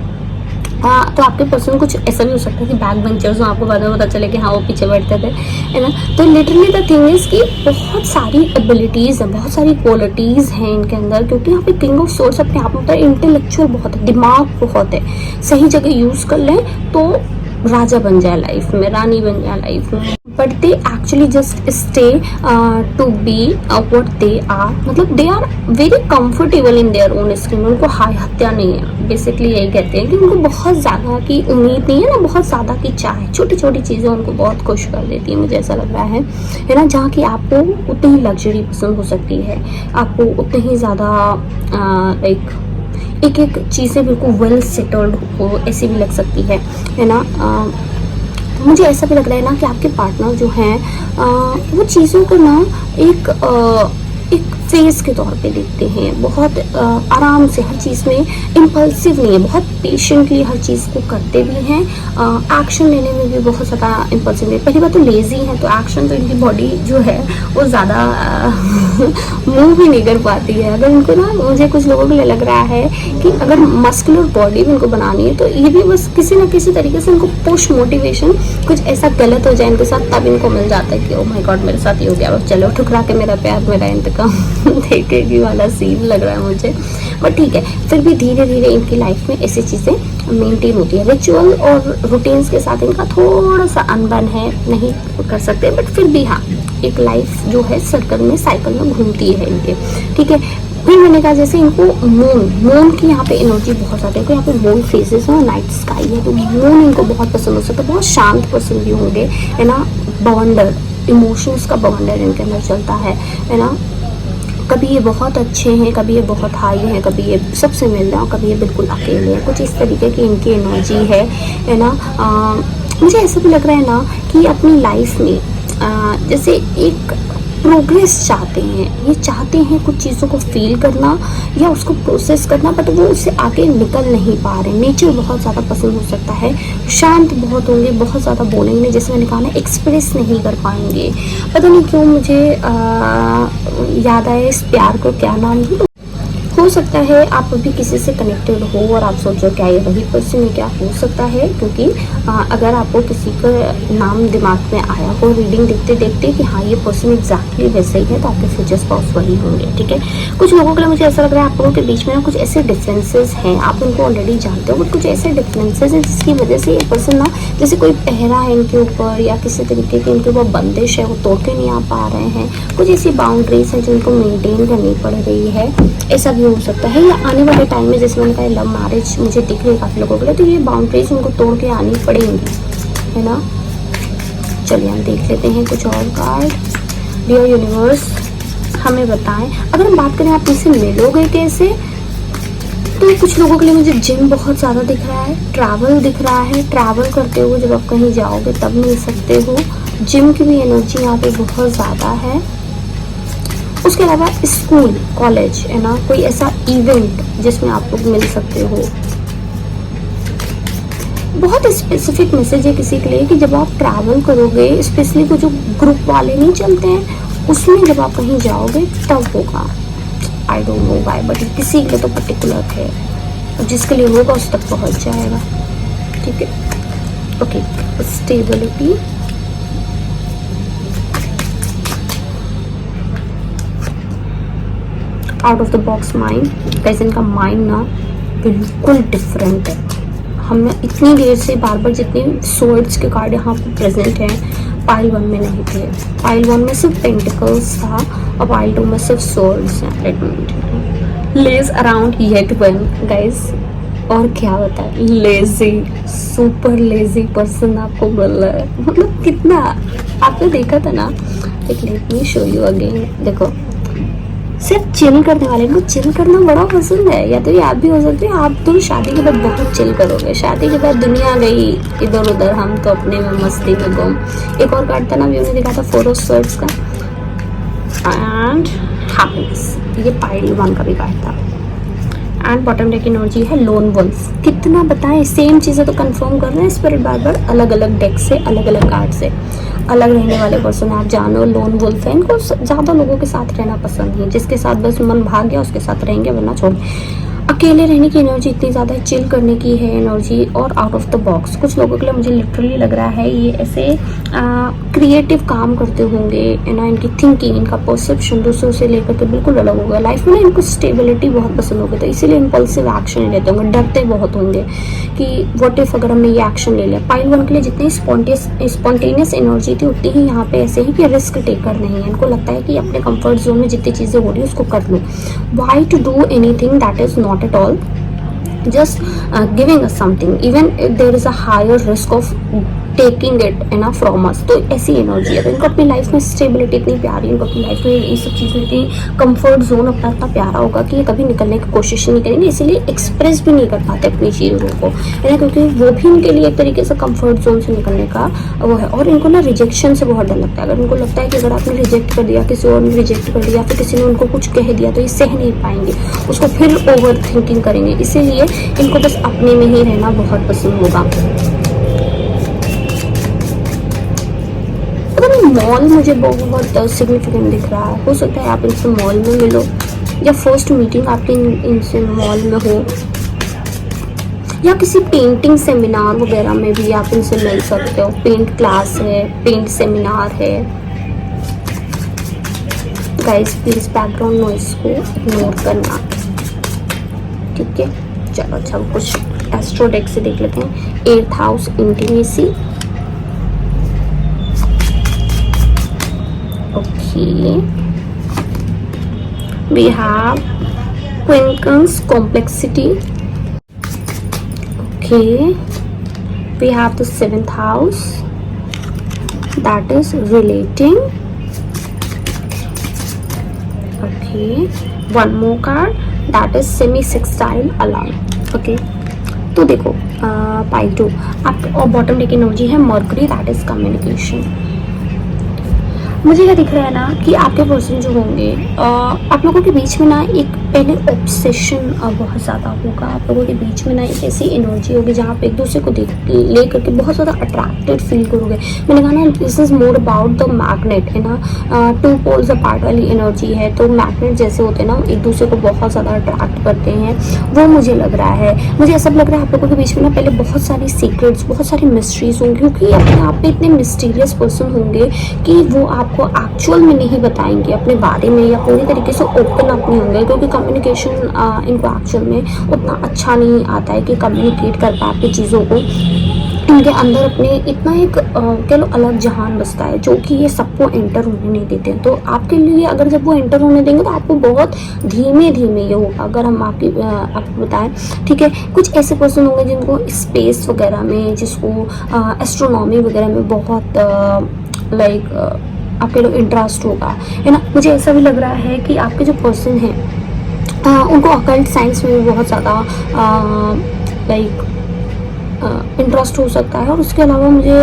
हाँ, तो आपके पर्सन कुछ ऐसा भी हो सकता है कि बैक बेंचर्स हो, आपको बाद में पता चले कि हाँ वो पीछे बैठते थे, है ना। तो लिटरली द थिंग इज कि बहुत सारी एबिलिटीज़ हैं, बहुत सारी क्वालिटीज़ हैं इनके अंदर, क्योंकि यहाँ पे किंग ऑफ सोर्स अपने आप में इंटेलेक्चुअल बहुत है, दिमाग बहुत है। सही जगह यूज़ कर लें तो राजा बन जाए लाइफ में, रानी बन जाए लाइफ में, but they actually just stay to be what they are. मतलब they are very comfortable in their own skin. उनको हाय हत्या नहीं है, बेसिकली यही कहते हैं कि उनको बहुत ज़्यादा की उम्मीद नहीं है ना, बहुत ज़्यादा की चाह। छोटी छोटी चीज़ें उनको बहुत खुश कर देती है, मुझे ऐसा लग रहा है ना। जहाँ की आपको उतनी ही लग्जरी पसंद हो सकती है, आपको उतनी ही ज़्यादा लाइक एक एक चीज़ें बिल्कुल वेल सेटल्ड हो ऐसी भी लग सकती है ना। मुझे ऐसा भी लग रहा है ना कि आपके पार्टनर जो हैं वो चीज़ों को ना एक एक फेज के तौर पे देखते हैं, बहुत आराम से हर चीज़ में इम्पल्सिव नहीं है, बहुत पेशेंटली हर चीज़ को करते भी हैं। एक्शन लेने में भी बहुत ज़्यादा इम्पल्सिव नहीं। पहली बात तो लेज़ी है, तो एक्शन तो इनकी बॉडी जो है वो ज़्यादा मूव भी नहीं कर पाती है। अगर इनको ना, मुझे कुछ लोगों के लिए लग रहा है कि अगर मस्कुलर बॉडी भी इनको बनानी है तो ये भी बस किसी ना किसी तरीके से इनको पुश मोटिवेशन कुछ ऐसा गलत हो जाए इनके साथ, तब इनको मिल जाता है कि ओ माय गॉड मेरे साथ ये हो गया, चलो ठुकरा के मेरा प्यार मेरा इंतकाम देखेगी वाला सीन लग रहा है मुझे। बट ठीक है, फिर भी धीरे धीरे इनकी लाइफ में ऐसी चीज़ें मेंटेन होती है। रिचुअल और रूटीन्स के साथ इनका थोड़ा सा अनबन है, नहीं कर सकते, बट फिर भी हाँ, एक लाइफ जो है सर्कल में, साइकिल में घूमती है इनके, ठीक है। फिर मैंने कहा जैसे इनको मून की यहाँ पे एनर्जी बहुत ज़्यादा है, यहाँ पे मून फेजेस है, नाइट स्काई है, तो मून इनको बहुत पसंद हो सकता है। बहुत शांत पर्सन भी होंगे, है ना। बवंडर, इमोशंस का बवंडर इनके अंदर चलता है ना। कभी ये बहुत अच्छे हैं, कभी ये बहुत हाई हैं, कभी ये सबसे मिल रहे हैं, कभी ये बिल्कुल अकेले हैं। कुछ इस तरीके की इनकी एनर्जी है ना। मुझे ऐसा भी लग रहा है ना कि अपनी लाइफ में जैसे एक प्रोग्रेस चाहते हैं, ये चाहते हैं कुछ चीज़ों को फील करना या उसको प्रोसेस करना, बट वो उससे आगे निकल नहीं पा रहे। नेचर बहुत ज़्यादा पसंद हो सकता है, शांत बहुत होंगे, बहुत ज़्यादा बोलेंगे, जैसे मैंने कहा ना, एक्सप्रेस नहीं कर पाएंगे। पता नहीं क्यों मुझे याद आया इस प्यार को क्या नाम हो सकता है। आप अभी किसी से कनेक्टेड हो और आप सोचो क्या ये वही पर्सन है, क्या हो सकता है, क्योंकि अगर आपको किसी का नाम दिमाग में आया हो रीडिंग देखते देखते कि हाँ ये पर्सन एग्जैक्टली वैसे ही है, तो आपके फ्यूचर स्पाउस वही होंगे, ठीक है। कुछ लोगों के लिए मुझे ऐसा लग रहा है आप लोगों के बीच में ना कुछ ऐसे डिफरेंसेस हैं, आप उनको ऑलरेडी जानते हो, बट कुछ ऐसे डिफरेंसेस हैं जिसकी वजह से ये पर्सन ना, जैसे कोई पहरा है इनके ऊपर या किसी तरीके की इनके ऊपर बंदिश है, वो तोड़ के नहीं आ पा रहे हैं। कुछ ऐसी बाउंड्रीज है जो इनको मेनटेन करनी पड़ रही है, ऐसा भी हो सकता है। या आने वाले टाइम में जैसे मैंने कहा लव मैरिज मुझे दिख रही है काफ़ी लोगों के लिए, तो ये बाउंड्रीज उनको तोड़ के आनी पड़ेंगी, है ना। चलिए हम देख लेते हैं कुछ और कार्ड। डियर यूनिवर्स हमें बताएं, अगर हम बात करें आप इनसे मिलोगे कैसे, तो कुछ लोगों के लिए मुझे जिम बहुत ज़्यादा दिख रहा है, ट्रैवल दिख रहा है, ट्रैवल करते हुए जब आप कहीं जाओगे तब मिल सकते हो। जिम की भी एनर्जी यहाँ पे बहुत ज़्यादा है। उसके अलावा स्कूल कॉलेज, है ना, कोई ऐसा इवेंट जिसमें आप लोग मिल सकते हो। बहुत स्पेसिफिक मैसेज है किसी के लिए कि जब आप ट्रैवल करोगे, स्पेशली वो जो ग्रुप वाले नहीं चलते हैं, उसमें जब आप कहीं जाओगे तब होगा। आई डोंट नो व्हाई, बट किसी के लिए तो पर्टिकुलर है, और जिसके लिए होगा उस तक पहुंच जाएगा, ठीक है। Okay, stability, out of the box mind. कैसे इनका माइंड ना बिल्कुल डिफरेंट है। हम इतनी देर से बार बार जितने सोर्ड्स के कार्ड यहाँ पर प्रेजेंट हैं, पाइल 1 में नहीं थे। पाइल 1 में सिर्फ पेंटिकल्स था और पाइल 2 में सिर्फ सोर्ड्स हैं। लेज अराउंड येट वन गाइस, और क्या होता है, लेजी, सुपर लेजी पर्सन आपको मिल रहा है। मतलब कितना आपने देखा था ना, let me show you again. देखो सिर्फ चिल करने वाले को चिल करना बड़ा पसंद है, या तो ये आप भी हो सकते हैं। आप तो शादी के बाद बहुत चिल करोगे, शादी के बाद दुनिया गई इधर उधर, हम तो अपने में मस्ती में गुम। एक और कार्ड था ना, अभी हमने देखा था 4 ऑफ स्वर्ड्स का, एंड हैप्पीनेस, ये पाइल 1 का भी कार्ड था। एंड बॉटम डेक एनर्जी है लोन वुल्फ। कितना बताएं, सेम चीज़ें तो कंफर्म कर रहे हैं स्पिरिट बार बार, अलग अलग डेक से, अलग अलग कार्ड से। अलग रहने वाले पर्सन आप जानो, लोन वुल्फ है, इनको ज़्यादा लोगों के साथ रहना पसंद नहीं, जिसके साथ बस मन भाग गया उसके साथ रहेंगे, वरना छोड़। अकेले रहने की एनर्जी इतनी ज़्यादा, चिल करने की है एनर्जी, और आउट ऑफ द बॉक्स। कुछ लोगों के लिए मुझे लिटरली लग रहा है ये ऐसे क्रिएटिव काम करते होंगे, है ना। इनकी थिंकिंग, इनका परसेप्शन दूसरों से लेकर के बिल्कुल अलग होगा। लाइफ में ना इनको स्टेबिलिटी बहुत पसंद होगी, तो इसीलिए इम्पल्सिव एक्शन लेते होंगे, डरते बहुत होंगे कि व्हाट इफ अगर हमने ये एक्शन ले लिया। पाइल 1 के लिए जितनी स्पॉन्टेनियस एनर्जी थी उतनी ही यहाँ पे ऐसे ही कि रिस्क टेकर नहीं है। इनको लगता है कि अपने कंफर्ट जोन में जितनी चीज़ें हो रही है उसको कर लूँ। Why to do anything that is not at all, just giving us something, even if there is a higher risk of taking it है ना फ्रॉम अस। तो ऐसी एनर्जी है। तो इनको अपनी लाइफ में स्टेबिलिटी इतनी प्यारी, इनको अपनी लाइफ में ये सब चीज़ें इतनी कंफर्ट जोन अपना इतना प्यारा होगा कि ये कभी निकलने की कोशिश नहीं करेंगे, इसीलिए एक्सप्रेस भी नहीं कर पाते अपनी चीज़ों को, है ना, क्योंकि वो भी इनके लिए एक तरीके से कंफर्ट जोन से निकलने का वो है। और इनको ना रिजेक्शन से बहुत डर लगता है। अगर उनको लगता है कि अगर आपने रिजेक्ट कर दिया, किसी और ने रिजेक्ट कर दिया, फिर किसी ने उनको कुछ कह दिया, तो ये सह नहीं पाएंगे, उसको फिर ओवर थिंकिंग करेंगे। इसीलिए इनको बस अपने में ही रहना बहुत पसंद होगा। मॉल मुझे बहुत सिग्निफिकेंट दिख रहा है। हो सकता है आप इनसे मॉल में मिलो, या फर्स्ट मीटिंग आपकी इनसे मॉल में हो, या किसी पेंटिंग सेमिनार वगैरह में भी आप इनसे मिल सकते हो। पेंट क्लास है, पेंट सेमिनार है। गाइस प्लीज बैकग्राउंड नॉइस को इग्नोर करना, ठीक है। चलो अच्छा कुछ एस्ट्रो डेक से देख लेते हैं। 8th house intimacy, okay, we have Queen's complexity, okay, we have the 7th house, that is relating, okay, one more card, that is semi sextile alarm, okay। तो देखो पाइल 2 आप, और बॉटम डेक एनर्जी है मर्करी, दैट इज कम्युनिकेशन। मुझे क्या दिख रहा है ना कि आपके पर्सन जो होंगे आप लोगों के बीच में ना एक पहले ऑब्सेशन बहुत ज़्यादा होगा। आप लोगों के बीच में ना एक ऐसी एनर्जी होगी जहाँ पे एक दूसरे को देख ले करके बहुत ज़्यादा अट्रैक्टेड फील करोगे। मैंने कहा ना this is more about the magnet, है ना, 2 पोल्स अपार्ट वाली एनर्जी है। तो मैग्नेट जैसे होते हैं ना, एक दूसरे को बहुत ज़्यादा अट्रैक्ट करते हैं, वो मुझे लग रहा है। मुझे ऐसा लग रहा है आप लोगों के बीच में ना पहले बहुत सारी सीक्रेट्स, बहुत सारी मिस्ट्रीज होंगी, क्योंकि अपने आप में इतने मिस्टीरियस पर्सन होंगे कि वो आपको एक्चुअल में नहीं बताएंगे अपने बारे में, या पूरी तरीके से ओपन अप नहीं होंगे, क्योंकि कम्युनिकेशन इनको एक्चुअल में उतना अच्छा नहीं आता है कि कम्युनिकेट कर पाए अपनी चीज़ों को। इनके अंदर अपने इतना एक कह लो अलग जहान बसता है, जो कि ये सबको एंटर होने नहीं देते। तो आपके लिए अगर जब वो एंटर होने देंगे तो आपको बहुत धीमे धीमे ये होगा। अगर हम आपको बताएं, ठीक है, कुछ ऐसे पर्सन होंगे जिनको स्पेस वगैरह में, जिसको एस्ट्रोनॉमी वगैरह में बहुत लाइक आपके लोग इंटरेस्ट होगा, है ना। मुझे ऐसा भी लग रहा है कि आपके जो पर्सन हैं उनको अकल्ट साइंस में भी बहुत ज़्यादा लाइक इंटरेस्ट हो सकता है। और उसके अलावा मुझे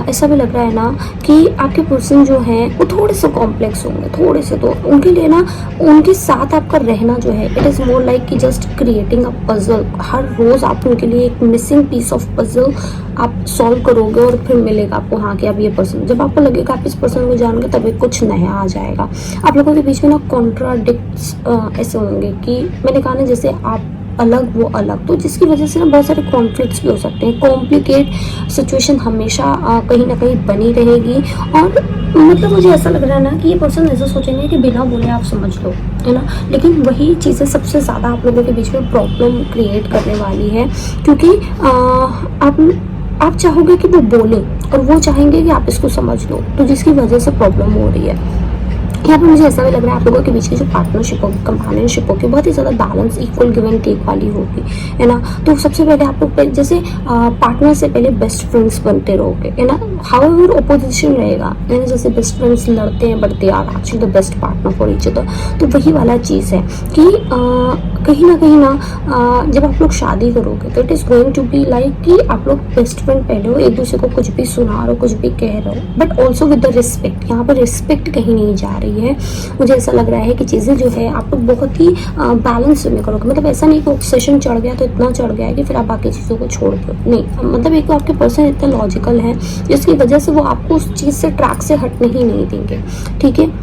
ऐसा भी लग रहा है ना कि आपके पर्सन जो हैं वो थोड़े से कॉम्प्लेक्स होंगे, थोड़े से। तो उनके लिए ना उनके साथ आपका रहना जो है इट इज़ मोर लाइक कि जस्ट क्रिएटिंग अ पजल। हर रोज़ आप उनके लिए एक मिसिंग पीस ऑफ पजल आप सॉल्व करोगे और फिर मिलेगा आपको, हाँ कि अब ये पर्सन, जब आपको लगेगा आप इस पर्सन को जान गए तभी कुछ नया आ जाएगा। आप लोगों के बीच में ना कॉन्ट्राडिक्ट्स ऐसे होंगे कि मैंने कहा ना जैसे आप अलग वो अलग, तो जिसकी वजह से ना बहुत सारे कॉन्फ्लिक्ट्स भी हो सकते हैं। कॉम्प्लिकेट सिचुएशन हमेशा कहीं ना कहीं बनी रहेगी। और मतलब मुझे ऐसा लग रहा है ना कि ये पर्सन ऐसा सोचेंगे कि बिना बोले आप समझ लो, है ना। लेकिन वही चीज़ें सबसे ज़्यादा आप लोगों के बीच में प्रॉब्लम क्रिएट करने वाली है, क्योंकि आप चाहोगे कि वो बोले और वो चाहेंगे कि आप इसको समझ लो, तो जिसकी वजह से प्रॉब्लम हो रही है। यहाँ पर मुझे ऐसा भी लग रहा है आप लोगों के बीच की जो पार्टनरशिप होगी, कंपेनियनशिप होगी, बहुत ही ज़्यादा balance, equal give and take वाली होगी, है ना। तो सबसे पहले आप लोग जैसे पार्टनर से पहले बेस्ट फ्रेंड्स बनते रहोगे, है ना। हाउएवर ओपोजिशन रहेगा, है ना, जैसे बेस्ट फ्रेंड्स लड़ते हैं बढ़ते are actually the best partner for each other. तो वही वाला चीज़ है कि कहीं ना जब आप लोग शादी करोगे तो it is going to be like कि आप लोग बेस्ट फ्रेंड पहले हो, एक दूसरे को कुछ भी सुना रहे हो, कुछ भी कह रहे हो, but also with the respect. यहाँ पर रिस्पेक्ट कहीं नहीं जा रही है। मुझे ऐसा लग रहा है कि चीज़ें जो है आप लोग बहुत ही बैलेंस में करोगे। मतलब ऐसा नहीं कि ऑब्सेशन चढ़ गया तो इतना चढ़ गया है कि फिर आप बाकी चीज़ों को छोड़ दो, नहीं। मतलब एक तो आपके पर्सन इतना लॉजिकल है जिसकी वजह से वो आपको उस चीज़ से ट्रैक से हटने ही नहीं देंगे, ठीक है।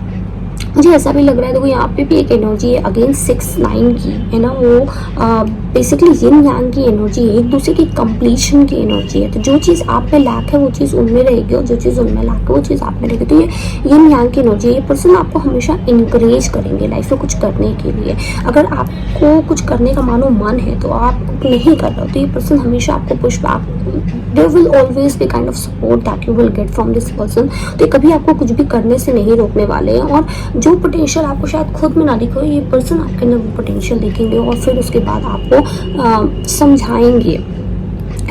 मुझे ऐसा भी लग रहा है, देखो यहाँ पे भी एक एनर्जी है अगेन 6-9 की, है ना। वो बेसिकली यिन यांग की एनर्जी है, एक दूसरे की कंप्लीशन की एनर्जी है। तो जो चीज़ आप में लैक है वो चीज़ उनमें रहेगी, और जो चीज़ उनमें लैक है वो चीज़ आप में रहेगी। तो ये यिन यांग की एनर्जी है। ये पर्सन आपको हमेशा इंकरेज करेंगे लाइफ में कुछ करने के लिए। अगर आपको कुछ करने का मानो मन है तो आप नहीं कर रहे हो, तो ये पर्सन हमेशा आपको push back, there will always be kind of support that you will get from this person. तो कभी आपको कुछ भी करने से नहीं रोकने वाले हैं, और जो पोटेंशियल आपको शायद खुद में ना दिखे, ये पर्सन आपके अंदर वो पोटेंशियल देखेंगे और फिर उसके बाद आपको समझाएंगे,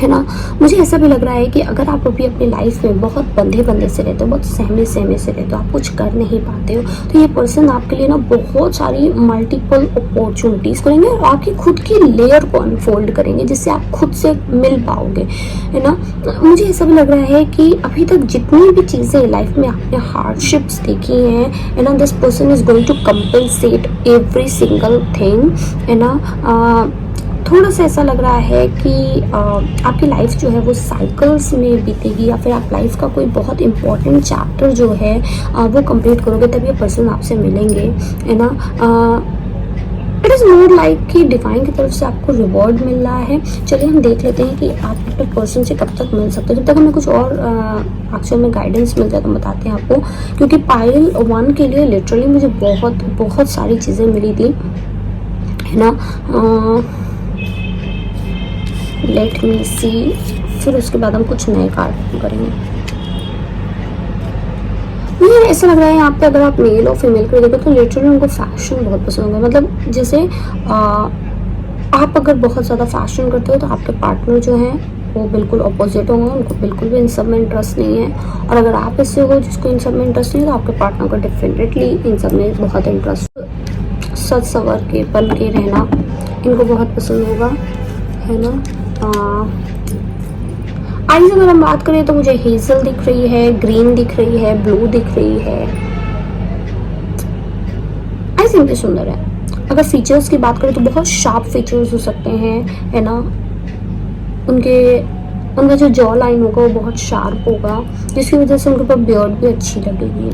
है ना। मुझे ऐसा भी लग रहा है कि अगर आप अभी अपनी लाइफ में बहुत बंधे से रहते हो, बहुत सहमे से रहते हो, आप कुछ कर नहीं पाते हो, तो ये पर्सन आपके लिए ना बहुत सारी मल्टीपल अपॉर्चुनिटीज़ करेंगे और आपकी खुद की लेयर को अनफोल्ड करेंगे, जिससे आप खुद से मिल पाओगे, है ना। मुझे ऐसा भी लग रहा है कि अभी तक जितनी भी चीज़ें लाइफ में आपने हार्डशिप्स देखी हैं, है ना, this person is going to compensate every single thing, है ना। थोड़ा सा ऐसा लग रहा है कि आपकी लाइफ जो है वो साइकिल्स में बीतेगी, या फिर आप लाइफ का कोई बहुत इंपॉर्टेंट चैप्टर जो है वो कंप्लीट करोगे, तब ये पर्सन आपसे मिलेंगे, है ना। इट इज़ मोर लाइक कि डिवाइन की तरफ से आपको रिवॉर्ड मिल रहा है। चलिए हम देख लेते हैं कि आप अपने पर्सन से कब तक मिल सकते हैं। जब तक हमें कुछ और एक्चुअल में गाइडेंस मिल जाए तो बताते हैं आपको, क्योंकि पाइल 1 के लिए लिटरली मुझे बहुत बहुत सारी चीज़ें मिली थी, है ना। लेट मी सी, फिर उसके बाद हम कुछ नए कार्ड करेंगे। मुझे ऐसा लग रहा है यहाँ पे अगर आप मेल और फीमेल को देखो तो लिटरली उनको फैशन बहुत पसंद होगा। मतलब जैसे आप अगर बहुत ज़्यादा फैशन करते हो तो आपके पार्टनर जो हैं वो बिल्कुल अपोजिट होंगे, उनको बिल्कुल भी इन सब में इंटरेस्ट नहीं है। और अगर आप ऐसे हो जिसको इन सब में इंटरेस्ट नहीं है तो आपके पार्टनर को डेफिनेटली इन सब में बहुत इंटरेस्ट, सच सवर के पल के रहना इनको बहुत पसंद होगा, है ना। आइज अगर हम बात करें तो मुझे हेजल दिख रही है, ग्रीन दिख रही है, ब्लू दिख रही है। आइज इनके सुंदर है। अगर फीचर्स की बात करें तो बहुत शार्प फीचर्स हो सकते हैं, है ना। उनका जो जॉ लाइन होगा वो बहुत शार्प होगा, जिसकी वजह से उनके ऊपर बियर्ड भी अच्छी लगेगी।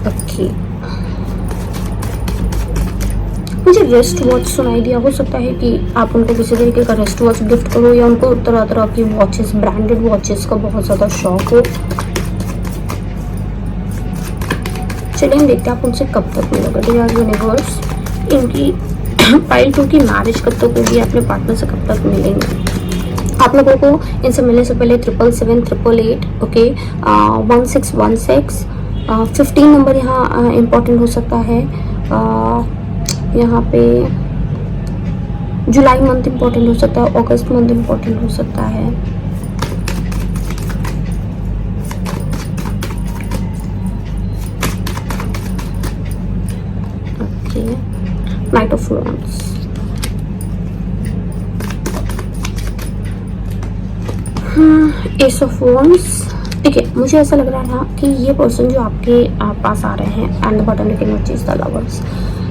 ओके, मुझे रिस्ट वॉच सुनाई दिया। हो सकता है कि आप उनको किसी तरीके का रिस्ट वॉच गिफ्ट करो, या उनको तरह तरह की वॉचेस, ब्रांडेड वॉचेस का बहुत ज़्यादा शौक हो। चलिए हम देखते हैं आप उनसे कब तक मिलोगे। डियर यूनिवर्स, इनकी पाइल 2 की मैरिज कब तक होगी, अपने पार्टनर से कब तक मिलेंगे। आप लोगों को इनसे मिलने से पहले 777 ओके 1616 15 नंबर यहाँ इम्पोर्टेंट हो सकता है। यहाँ पे जुलाई मंथ इम्पोर्टेंट हो सकता है, अगस्त मंथ इम्पोर्टेंट हो सकता है। Okay, night of wands, S of wands. ठीक है, मुझे ऐसा लग रहा है कि ये पर्सन जो आपके पास आ रहे हैं, and the bottom looking which is the lovers,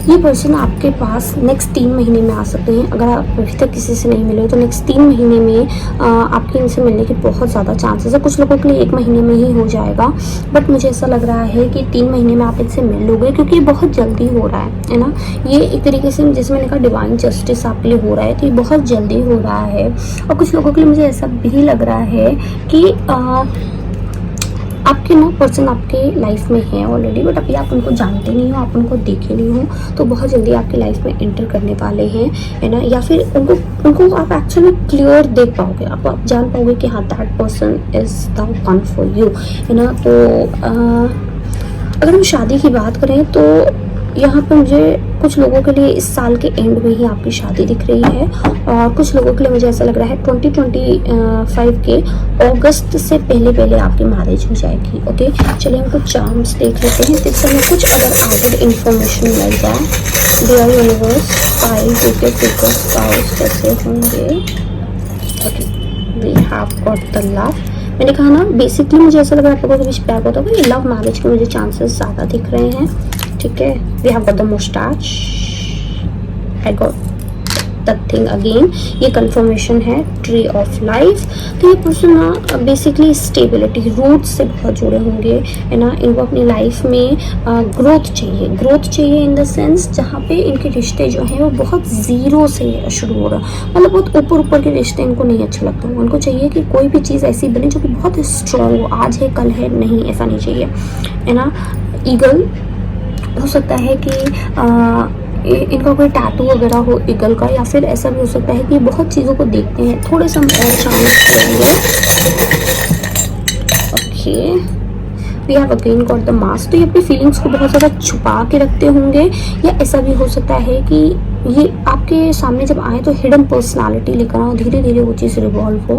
ये पर्सन आपके पास नेक्स्ट 3 महीने में आ सकते हैं। अगर आप अभी तक किसी से नहीं मिले हो तो नेक्स्ट 3 महीने में आपके इनसे मिलने के बहुत ज़्यादा चांसेस है। कुछ लोगों के लिए 1 महीने में ही हो जाएगा, बट मुझे ऐसा लग रहा है कि 3 महीने में आप इनसे मिल लोगे, क्योंकि ये बहुत जल्दी हो रहा है ना। ये एक तरीके से जैसे मैंने कहा डिवाइन जस्टिस आपके लिए हो रहा है, तो ये बहुत जल्दी हो रहा है। और कुछ लोगों के लिए मुझे ऐसा भी लग रहा है कि आपके ना पर्सन आपके लाइफ में है ऑलरेडी, बट अभी आप उनको जानते नहीं हो, आप उनको देखे नहीं हो, तो बहुत जल्दी आपकी लाइफ में एंटर करने वाले हैं, है ना। या फिर उनको आप एक्चुअली क्लियर देख पाओगे, आप जान पाओगे कि हाँ that person is the one for you, है ना। तो अगर हम शादी की बात करें तो यहाँ पर मुझे कुछ लोगों के लिए इस साल के एंड में ही आपकी शादी दिख रही है, और कुछ लोगों के लिए मुझे ऐसा लग रहा है 2025 के अगस्त से पहले आपकी मैरिज हो जाएगी। ओके, चलिए हम कुछ चार्म्स देख लेते हैं, जिससे हमें कुछ अगर एडेड इन्फॉर्मेशन मिल जाए। डियर यूनिवर्स, पाइल के फ्यूचर स्पाउस कैसे होंगे। Okay, we have got the love. मैंने कहा ना, बेसिकली मुझे ऐसा लग रहा है आप लोगों के बीच प्यार होता होगा, ये लव मैरिज के मुझे चांसेस ज़्यादा दिख रहे हैं। ठीक है, we have got the mustache, I got the thing again, ये कंफर्मेशन है, ट्री ऑफ लाइफ। तो ये पर्सन ना बेसिकली स्टेबिलिटी, रूट से बहुत जुड़े होंगे, है ना। इनको अपनी लाइफ में ग्रोथ चाहिए इन द सेंस जहाँ पे इनके रिश्ते जो हैं वो बहुत ज़ीरो से शुरू हो रहा है। मतलब बहुत ऊपर के रिश्ते इनको नहीं अच्छे लगते। उनको चाहिए कि कोई भी चीज़ ऐसी बने जो कि बहुत स्ट्रॉन्ग हो, आज है कल है, नहीं ऐसा नहीं चाहिए, है ना। ईगल हो सकता है कि इनका कोई टैटू वगैरह हो ईगल का, या फिर ऐसा भी हो सकता है कि बहुत चीज़ों को देखते हैं। थोड़े से हम और चांस करेंगे। Okay, we have again got the mask. तो ये अपनी फीलिंग्स को बहुत ज़्यादा छुपा के रखते होंगे, या ऐसा भी हो सकता है कि ये आपके सामने जब आए तो हिडन पर्सनालिटी लेकर आओ, धीरे धीरे वो चीज़ रिवॉल्व हो,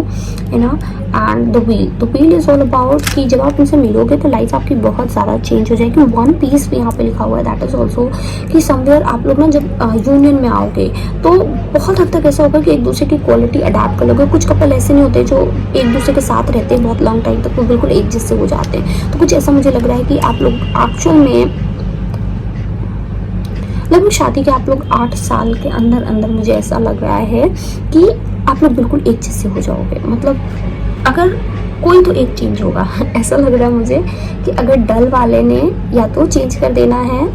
है ना। And the wheel is all about कि जब आप उनसे मिलोगे तो लाइफ आपकी बहुत ज़्यादा चेंज हो जाएगी। वन पीस भी यहाँ पे लिखा हुआ है, दैट इज ऑल्सो कि समवेयर आप लोग ना जब यूनियन में आओगे तो बहुत हद तक ऐसा होगा कि एक दूसरे की क्वालिटी अडाप्ट कर लोगे। कुछ कपल ऐसे नहीं होते जो एक दूसरे के साथ रहते हैं बहुत लॉन्ग टाइम तक, वो बिल्कुल एक जैसे हो जाते हैं। तो कुछ ऐसा मुझे लग रहा है कि आप लोग एक्चुअल में लगभग शादी के आप लोग 8 साल के अंदर अंदर मुझे ऐसा लग रहा है कि आप लोग बिल्कुल एक जैसे हो जाओगे। मतलब अगर कोई तो एक चेंज होगा ऐसा लग रहा है मुझे कि अगर डल वाले ने या तो चेंज कर देना है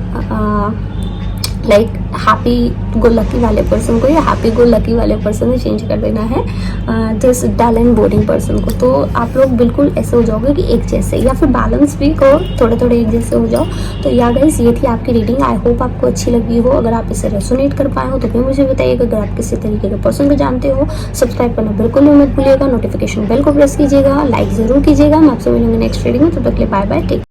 लाइक हैप्पी गो लकी वाले पर्सन को, या हैप्पी गो लकी वाले पर्सन को चेंज कर देना है this dull and boring person को। तो आप लोग बिल्कुल ऐसे हो जाओगे कि एक जैसे, या फिर बैलेंस भी को थोड़े थोड़े एक जैसे हो जाओ। तो या गाइस ये थी आपकी रीडिंग, आई होप आपको अच्छी लगी हो। अगर आप इसे रेसोनेट कर पाए हो तो भी मुझे बताइएगा। अगर आप किसी तरीके के पर्सन को जानते हो, सब्सक्राइब करना बिल्कुल भी मत भूलिएगा, नोटिफिकेशन बेल को प्रेस कीजिएगा, लाइक ज़रूर कीजिएगा। मैं आपसे मिलूंगी नेक्स्ट रीडिंग में, तब तक के लिए बाय बाय, टेक